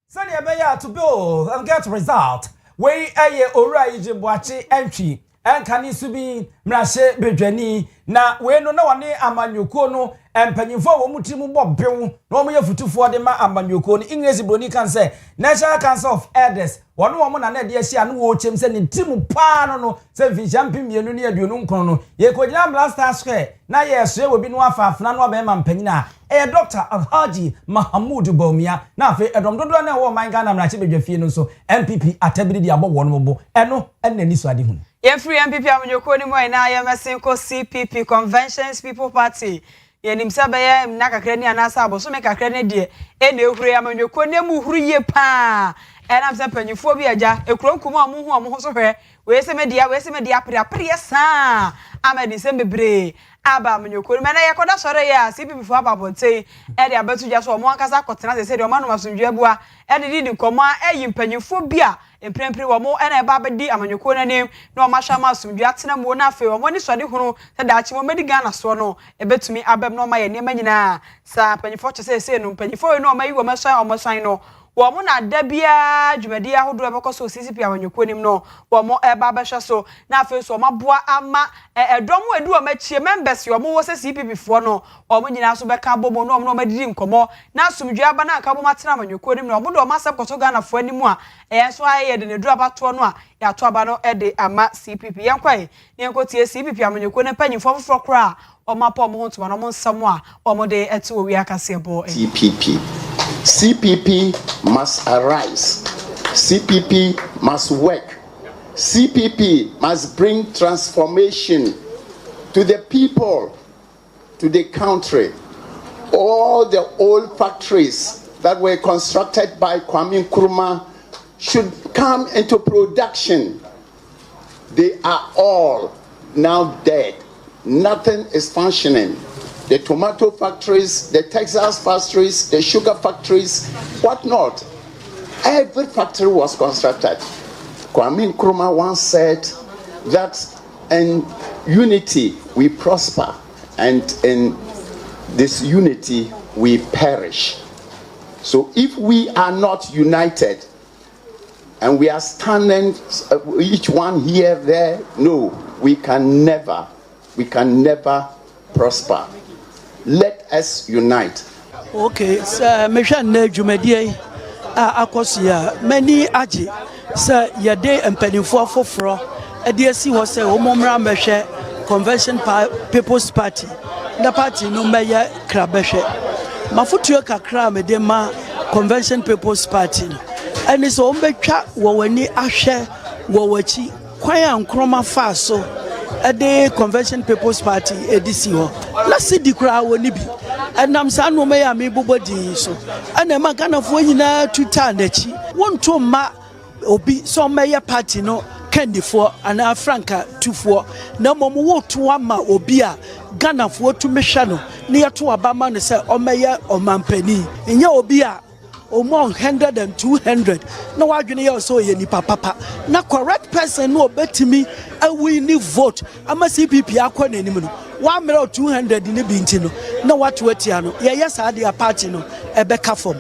Sunny Abeya to build and get result. We a ora ijimwachi entry. And can you be Mrashe Bedweni? Na we no one amanyuko no and pennyfo mutimu bob bill. No more for 2 for the ma amanyuko. English Bruni can say National Council of Elders. One woman and Edia she and watch him sending Timu Pano, say Vijampim Yenunia Dununcono. Ye could jam last task. Na yes, she will be no far Fnano Bemam Penina. Dr. Alhaji Mahamudu Bawumia. Na fe Edom Dodwana or my Ghana Mrachi Fino so MPP at Ebidi above one mobo. Eno and Neniswadihun. Free MPP amanyoko ni mo ina ya mesinko CPP Conventions People Party ye nimsa beye nakakra ni anasa aboso me kakra ne de ene ehuru amanyoko ne mu huru ye pa ena mse panyifo bi aja ekuro nkuma amuhu so hwe we se media apre sa amedi se bebre aba amanyoko ni mena yekoda sore ya CPP fo ababonte e de abetu ja so mo ankasa kotena se de o manu masundwe bua e de di nkoma eyi panyifo bia emprempre wo mo ena eba bedi amanyoko nanim na o mahwa ma asundwe atena mo na afi wo mo ni sode hunu se da achi mo medi Ghana so no ebetumi abem no ma ye nema nyina sa panyifo che se no panyifo no ma yi wo masan no wo mo na da bia dwumadi ahodo ebekoso CCP amanyoko nim no wo mo eba behwe so na afi so maboa ama edom edu o machie members wo mo wo se CPP fo no wo mo nyina so beka bomo no mo madidi nkomo na asumdwe aba na aka bo matena amanyoko nim no wo mo do masep koso Ghana fo animu a so aye de ne du abato no a ya to aba no de ama CPP yankwae yenkotie CPP amanyoko ne panyimfo foforo kra o mapo mo hontuma no mo nsam a o mo de ete Owia Kaseɛ bo CPP must arise. CPP must work. CPP must bring transformation to the people, to the country. All the old factories that were constructed by Kwame Nkrumah should come into production. They are all now dead. Nothing is functioning. The tomato factories, the textiles factories, the sugar factories, whatnot. Every factory was constructed. Kwame Nkrumah once said that in unity we prosper, and in this unity we perish. So if we are not united, and we are standing each one here, there, no, we can never prosper. Let us unite. Okay, so Meshan Jumedie Akosia, many aji, sir, your day and penny for a dear see was a Omomra Meshe Convention People's Party. The party no mayor Krabeshe. Mafutu Kakra Medema Convention People's Party. And it's Ombecha Wawani Ashe Wawachi kwan Nkrumah fa so the Convention People's Party ADC ho na sidi kura woni bi enam sa no me ya me bobodi so ana ma Ghana fo nyina tuta na chi wonto ma obi so meye party no kendifo ana franka tufo na mom wo to ama obi a Ghana fo to mehwa no na yeto abama no se omeye omampani nya obi a omo 100 and 200 na wadwene ye so ye nipa papa na correct person no obetimi awi ni vote ama CPP akọ nanim no 100 ni bi nti no na watu atia no ye yes ade party no ebeka fom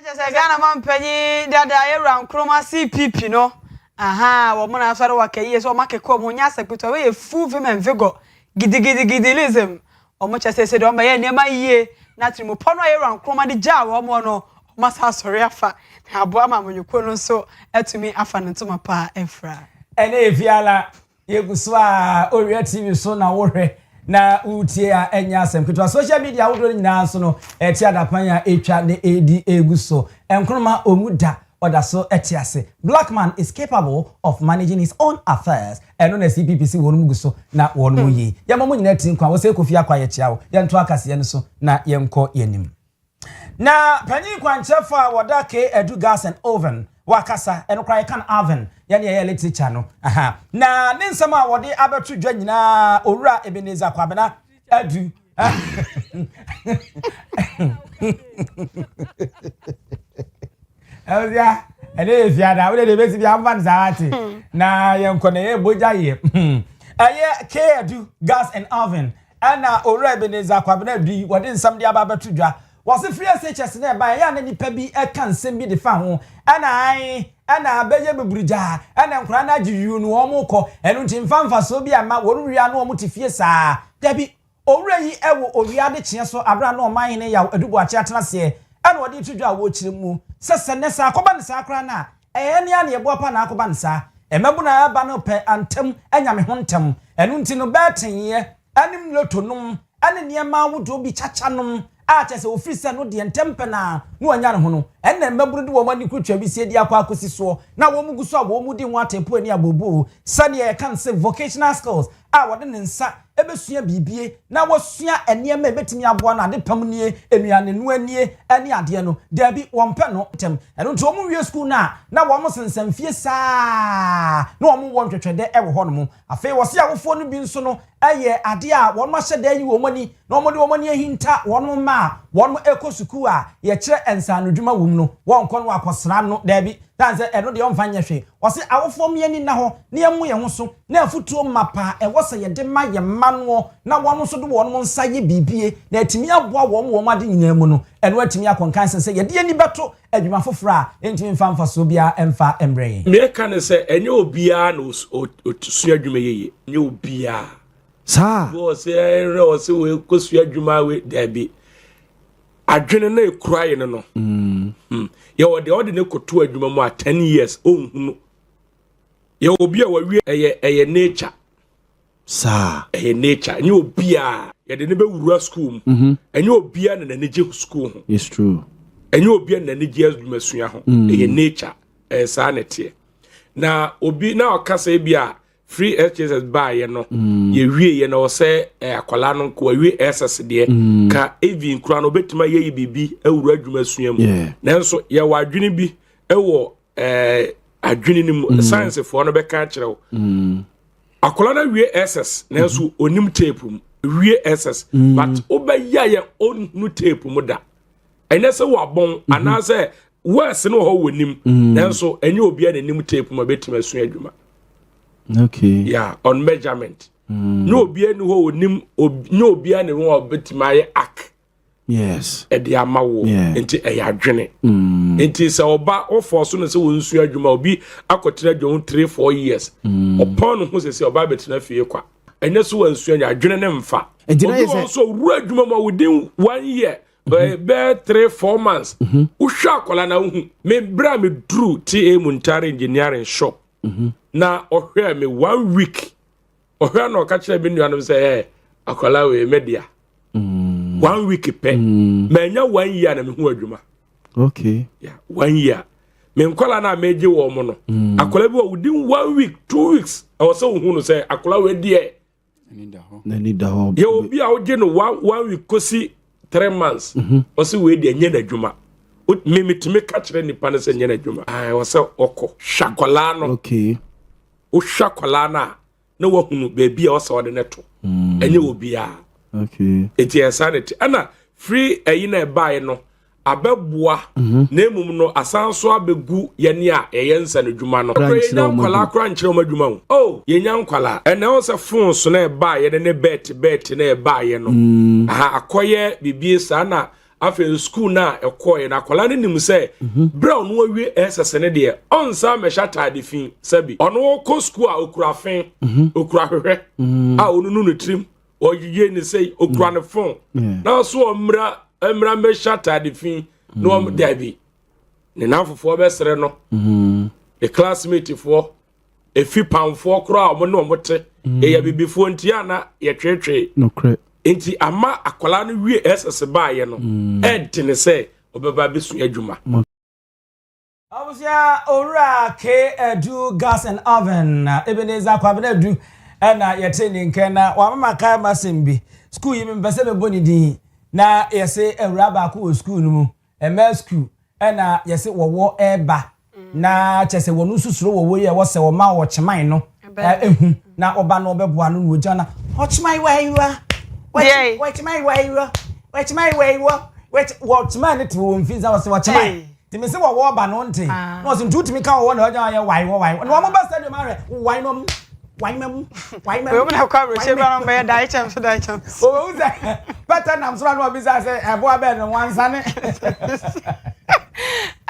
Ejese Ghana mampanyi dada Owia Nkrumah CPP no aha wo mona asore wakaye so makeko mo nya sekpito we full women vigor gidigidigidilism o mo chese de o ma ye niam yiye na trimo pono Owia Nkrumah de ja wo mo no masa asore afa na abo ama monyuko no so atumi afa ne ntoma pa efra ene efiala yeguso a Owia TV so na wohwe na utie a enya asem ketwa social media wodo nyina so no eti adapan ya etwa ne edi eguso Nkrumah omuda odaso etiase black man is capable of managing his own affairs eno na CPPC wonu guso na wonu yi ya mamu nyina tin kwa wo se kofi akwa ye chia wo ye nto akase ne so na ye nko yenim na panyi kwanchefo a woda ke edu gas and oven wakasa eno kra kan oven yani ye literature no aha na ne nsem a wode abetu dwa nyina owura Ebeneza kwabena adu Owia ene fiada we de besi bia mvan zaati na yenko na ye boja ye aye ke adu gas and oven ana owura Ebeneza kwabena adu wode nsam de aba betu dwa wose free SHS na ba ya na nipa bi eka nsem bi de fa ho ana beje beburija ana nkura na giyu no omukọ enu nti mfamfa so bi ama woru wia no omutifie saa dabi owura yi ewo owia de kye so abra na oman ne ya adubu ache atena se ana wode tudwa wo kire mu sese ne sa akoba ne sa akra na ne ya ne yebo pa na akoba ne sa emebu na aba no pe antem anya me ho ntem enu nti no betenye anim lotonum ane niema wodo bi chachanom a chese ofisa no de ntempe na no anya ne ho no enne mmaburu de wo mani kutwa bi sie di akwa akosi so na wo mugu so wo mu di ho atempo ani abobo sane e kan say vocational skills a wode ne nsa ebesua bibie na wosua eniema ebetimi aboa na ade pam nie enuane no anie ani ade no da bi wompe no tem eno nto wo wie school na wo mo sensem fie saa na wo mo wontwetwede e wo ho no mo afei wo se awofo no bi nso no eye ade a wo ma hyede yi wo mani na wo mo de wo mani ahinta wo no ma wo no ekosuku a ye kire ensa no dwuma wum no wo nko no akosra no da bi tanze eno de omfa nyehwe wo se awofo miani na ho na emu ye ho so na afutuo mapa e wo se ye de ma ye mano na wono so do wono nsa ye bibie na atimi aboa wo ade nyina mu no eno atimi akonkan se ye de ani beto adwuma fofora entimi mfa so bia emfa embre me ka ne se enye obia na osua adwuma yeye enye obia sa wo se re wo se we kosua adwuma we dabi adwene na ekura ye no ye wo de ne koto adwuma mu a 10 years ohunu ye obi a wawie eye nature sa nature enye obia ye de ne be wura school mu enye obia na neje school ho it's true enye obia na neje adwuma sua ho nature sa na tie na obi na okasa bia free SHS buy no ye wie ye no se akwala no ko wie SS de ka even kura no betima ye bibi awuru adwuma sua mu nanso ye wadwene bi ewo adwene ni mu science fo no be ka kirewo akwala na wie SS nanso onim tape mu wie SS but obeya ye onu tape mu da ene se wabon anase wese no ho wonim nanso enye obi a nanim tape mu betima sua adwuma. Okay. Yeah, on measurement. No obia ni ho onim no obia ni ho obetimaye ak. Yes. E de amawo enti e ya dwene. Enti se oba oforso no se wonsu adwuma obi akotena dwo 3-4 years. Opon no ho se oba betina fie kwa. Enye so wansu anya adwene ne mfa. Obi so ru adwuma ma within 1 year. Be 3-4 months. Uhwa akola na hu. Me bra me dru TA Muntari engineering shop. Na ohwe me 1 week ohwe na okachire bi nuanom say akwala we media 1 week pe manya 1 year na me hu adwuma. Okay. Yeah, 1 year me nkwala na meje wo mo no akola bi within 1 week 2 weeks I was so hu no say akola we die nani da ho ye obi a oje no 1 week kosi 3 months o se we die nye na dwuma me metime ka kire nipa ne se nye na dwuma ai o se oko hwakola no okay o hwakola na wo hunu baby a o se ode neto enye obi a okay eti insanity ana free na e bae no abeboa na emum no asanso abegu ye ne a yensa no dwuma no yenya nkwala akra nkyere ma dwuma wo oh yenya nkwala ene wo se fon so na e bae ne bet na e bae no aha akoye bibie sa na afi school na ekoye na akwala ne nim se brown no awie ss ne de onsa mesha tade fin sabi ono ko school a okura fin okura hwehwe a onunu no trim oyiye ni say okura ne phone na so emra mesha tade fin no dabi ne nafofo besere no the classmate fo efi pamfo kura omo no omote eya bibifo ntia na ye twetwe no kre enti ama akwala no wie ss baaye no edine say obeba besu adwuma Abusia ora ke edu gas and oven Ebenezer kwabena edu na yete ni nkena wa mama kai masembi school yi mbese me boni din na yese ewura ba ko school no mu ema school na yese wowo eba na chese wonu susuro wowo ye wo se wo ma wo cheman no ehu na oba no obeboa no woja na ochimai waiwa wachimai waiwa wachimai waiwa wachimai to mfinza wo se wachimai timi se wo oba no nte no se ntutimi ka wo na oja ye waiwa no mo ba stadium are wai no why mem we na kwa roche ba no be dai cham so dai cham o ze better nam so na obi say ebo abe no wansa ne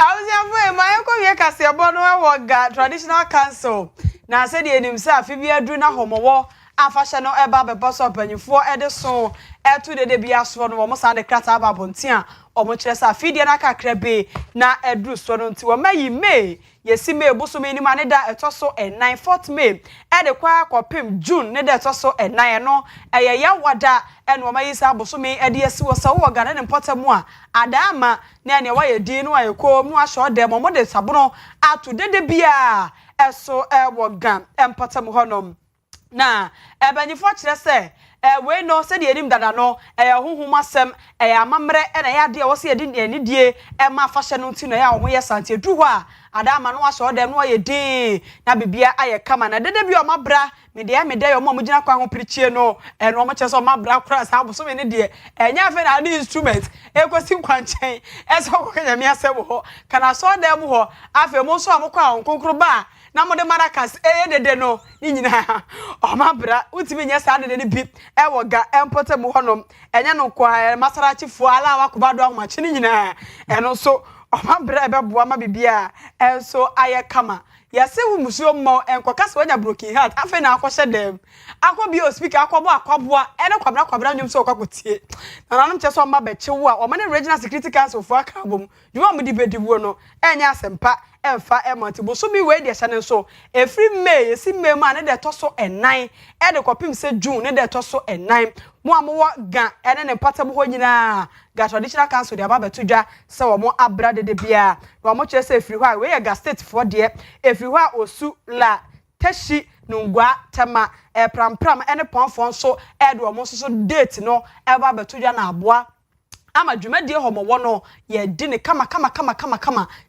Owia boy my Owia Kaseɛ bo no we ga traditional council na se de enim se afi bi adu na homowo afahye no eba bebo so panyifo ede so etu de bia so no mo sa de krata aba bontia omo kire se afi de na kakra be na edu so no nti wo mayi May yesi May buso me ni ma ne da etoso 9 4th May ede kwa akopem June ne da etoso 9 no ya wada ene wo mayi sa buso me ede yesi wo sa wo ga ne mpotemu a adama ne ne wa ye din no ayeko mu ahwo de mo de sabono atu de bia eso wo ga mpotemu honom na ebanifo kire se we no se de enim dada no huhumasem amamre na ya de wo se ye ni die ma afahye no nti no ya wo ye sante du ho a adama no aso dem no ye din na bibia aye kama na dede bi o mabra me de yo mo gina kwa ho prichie no no mo cheso mabra kra sa bo so me ne de enya fe na instrument ekosi kwanchen eso ko kanya mi asem ho kana so dem ho afa mo so amokwa onkonkro ba na mo de marakas dede no ni nyina o mabra utimi nya sa dede ni bi wo ga empote mu honom enya no kwa masarachifo ala wakoba do ahmachi ni nyina eno so o mabra beboa ma bibia enso aye kama yase wu musuo mo enkoka se wanya broken heart afa na akwhye dem akobi o speaker akobo akwaboa ene kwabra nyum so kwakotie na nanom cheso ma bechewo a o mane regional security council fo aka bom dwuma mu di bediwo no enya asempa emfa emonti bo so mi we de chane so every May yesi May ma ne de toso 9 e de kopim se June ne de toso 9 mo amowo ga ene ne patam ho nyina ga traditional council de ababetudwa se wo mo abra de bia wo mo kire se efiri ho a we ye ga state for de efiri ho a osu la tashi nungwa tema prampram ene ponfon so e de wo mo so date no e babetudwa na aboa ama dwumadie homowo no ye di ne kama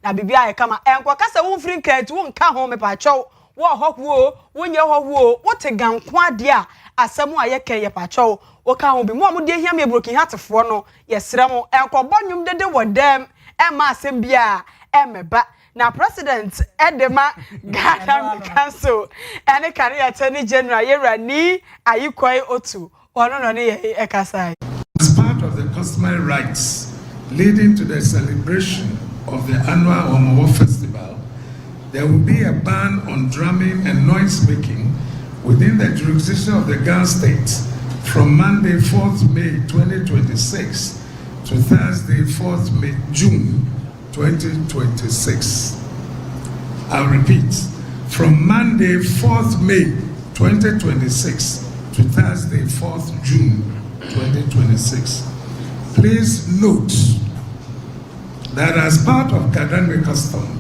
na bibia ye kama enko kasa wo mfiri nkanti wo nka ho me pa chaw wo hohwo wo nye hohwo wo te ganko ade a asemu a ye kan ye pa chaw wo ka ho bi mo amde hia me broken heartfo no ye srem enko bonnwum dede wodam e ma asem bia e meba na president edema Ghana Council ene career attorney general Yerani Ayikoi Otu ono no ne ye ekasai. As part of the customary rites leading to the celebration of the annual Omowo Festival, there will be a ban on drumming and noise making within the jurisdiction of the Ghana State from Monday 4th May 2026 to Thursday 4th June 2026. I'll repeat, from Monday 4th May 2026 to Thursday 4th June 2026. Please note that as part of Kadangwe custom,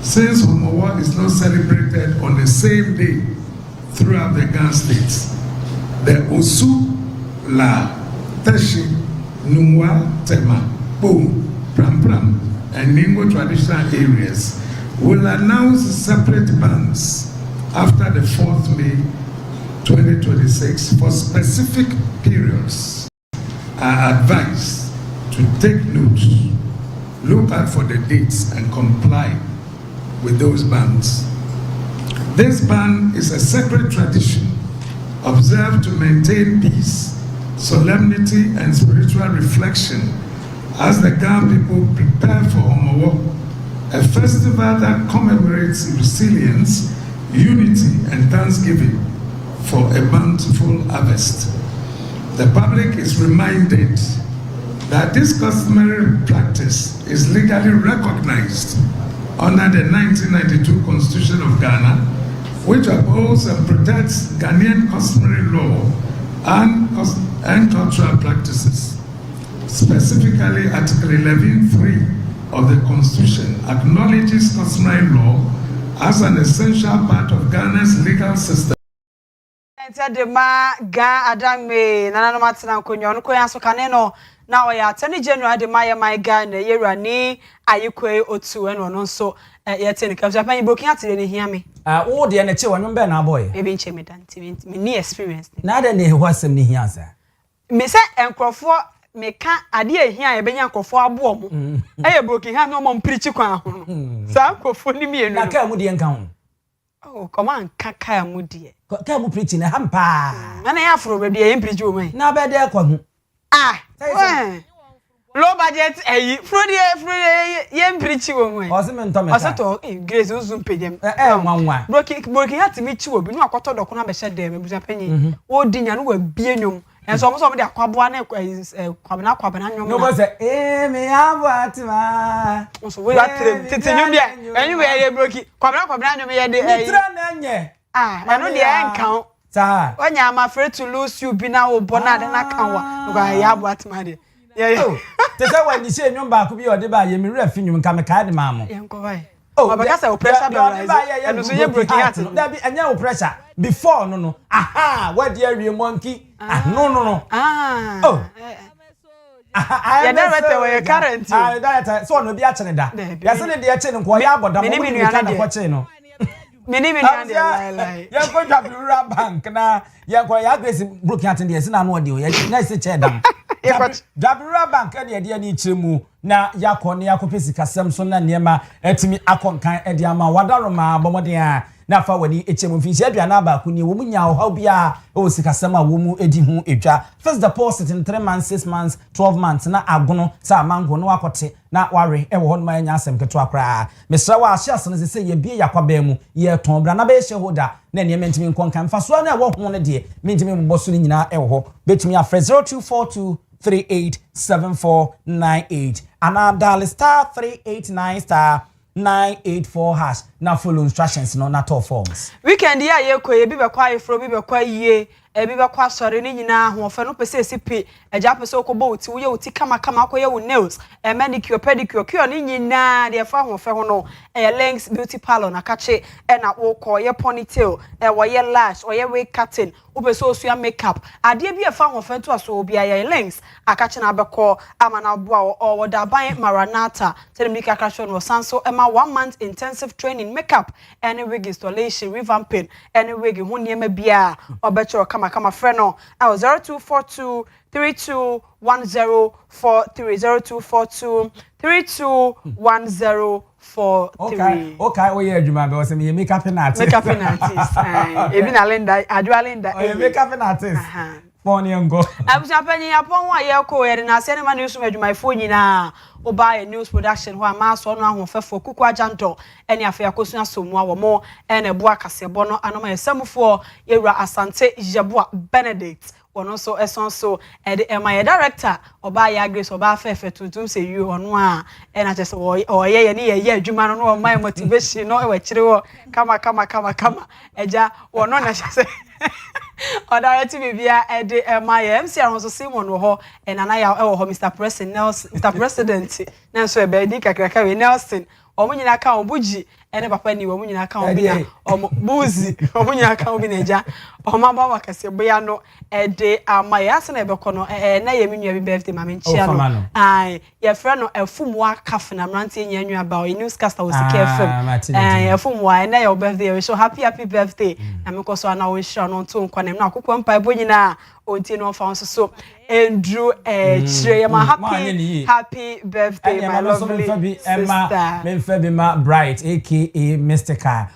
since Omowo is not celebrated on the same day throughout the Ghana states. The Osu, La, Tashi, Numwa, Tema, Boom, Pram Pram, and Ningo traditional areas will announce separate bans after the 4th May 2026 for specific periods. Are advised to take note, look out for the dates and comply with those bans. This ban is a sacred tradition observed to maintain peace, solemnity, and spiritual reflection as the Ghana people prepare for Omowo, a festival that commemorates resilience, unity, and thanksgiving for a bountiful harvest. The public is reminded that this customary practice is legally recognized under the 1992 Constitution of Ghana, which upholds and protects Ghanaian customary law and cultural practices. Specifically, Article 11.3 of the Constitution acknowledges customary law as an essential part of Ghana's legal system. De ma ga adame nana no matena nkonyo no koyan so kaneno na o ya tani January de ma ya my Ghana yerani ayekwe otu eno no so ye tene ka Japan broken atire ne hia me wo de na che wonwom be na boy e bi nche me dan me ni experience na da ne ho asem ne hia sa me se enkrofo me ka ade ehia ye benya enkrofo abo mo e broken ha no mo mprichi kwan ho sa enkrofo ni mienu na ka mu de nka ho oh come on kaka mu de ka mu preach na hampa na ya afro be de preach o man na be de kwa hu low budget frodi ye preach o man o se me ntome o se to grace uzum pedem nwanwa broki hati mi chi obi no akoto doko na be hye dem abuja panyi wo dinya no wa bie nwom enso mo so mo de akwaboa na kwabena nwom no mo se me abatima so we atrem tete nwom dia enyu ye broki kwabena nwom ye de mitra na nye manu de enkan sa onya am afraid to lose you bi na wo bona de na kanwa no ga ya abatima de te say when you say nwom ba ko bi ode ba ye mi refi nwom ka me ka de ma mo yenko bai because o pressure be rise and so you broken heart that be anya o pressure before no aha what dey real monkey no ya director we current director so no bi a chene da ya se ne de a chene ko ya aboda mo ni ka da ko chene no many lie ya ko Dabura bank na ya ko ya grace broken heart de se na no de o ya na se che dam Dabura bank de de ni chiremu na yakọ ne yakọpesi kasem so na niema etimi akonkan ede ama wadaroma bomode a na fa wani echemu finsi aduana ba ku ni wo munya ho bia o sikasem a wo mu edi hu edwa first deposit in 3 months 6 months 12 months na agono sa mango no akote na ware e wo ho ma nya asem keto akra mesra wa ahia so no se ye bie yakwaba mu ye ton bra na ba ye shareholder na niema ntimi nkonkan fa so na wo ho no de mentimi mboso ni nyina e wo ho betimi afre 0242 387498 and dial star 389 star 984 hash na follow instructions no na top forms weekend ya ye ko ye bi be kwa ifro bi be kwa yie e bi be kwa sore ni nyina ho fe no pese sipi eja pese okobo oti wo ye oti kama akoye wo nails e manicure pedicure kio ni nyina de fa ho fe ho no e links beauty parlor na kache e na wo ko ye ponytail e wo ye lash o ye wig cutting wo pese osua makeup ade bi e fa ho fe to aso obi aye links akache na abeko ama na boa o wo da ban maranata telemika crashon wo sanso e ma 1 month intensive training makeup any wig installation revamping any wig ho niema bia obecho kama freno 0242 321043 0242 321043 okay we adwuma be say me makeup artist ebi na Linda adwa Linda makeup artist Phone ngo abuja panyi apon wa ye ko ye na se ne ma news adwuma ifo nyina oba ye news production ho ama so no ahofefo kuku ajanto ene afa yakosu asomu awo mo ene Owia Kaseɛ no anoma yesamfo yewura Asante Jeboa Benedict ono so eson so ede my director oba ya grace oba fefe tutum se you ono a ena chese oye ye ne ye adwuma no no my motivation no e wa kire wo kama eja ono na chese odareti bibia ede my MC aron so Simon wo ho enana ya e wo ho Mr President na so e be di kakraka we Nelson omo nyina ka obuji ene papa ni omo nyina ka obi na omo buzi omo nyina ka obi na ja omo Owia Kaseɛ boya no de amaya se na ebekọ no na ye menua bi birthday ma menchia no ai ye frɛ no afumwa cafe na mrantie nya nua ba o news caster o sika fm afumwa na your birthday we so happy birthday na me koso na wo hira no to nkwa na akokɔ mpa ebo nyina onti no fa so Andrew chire ma happy birthday my lovely sister Emma Memphebima Bright aka Mystica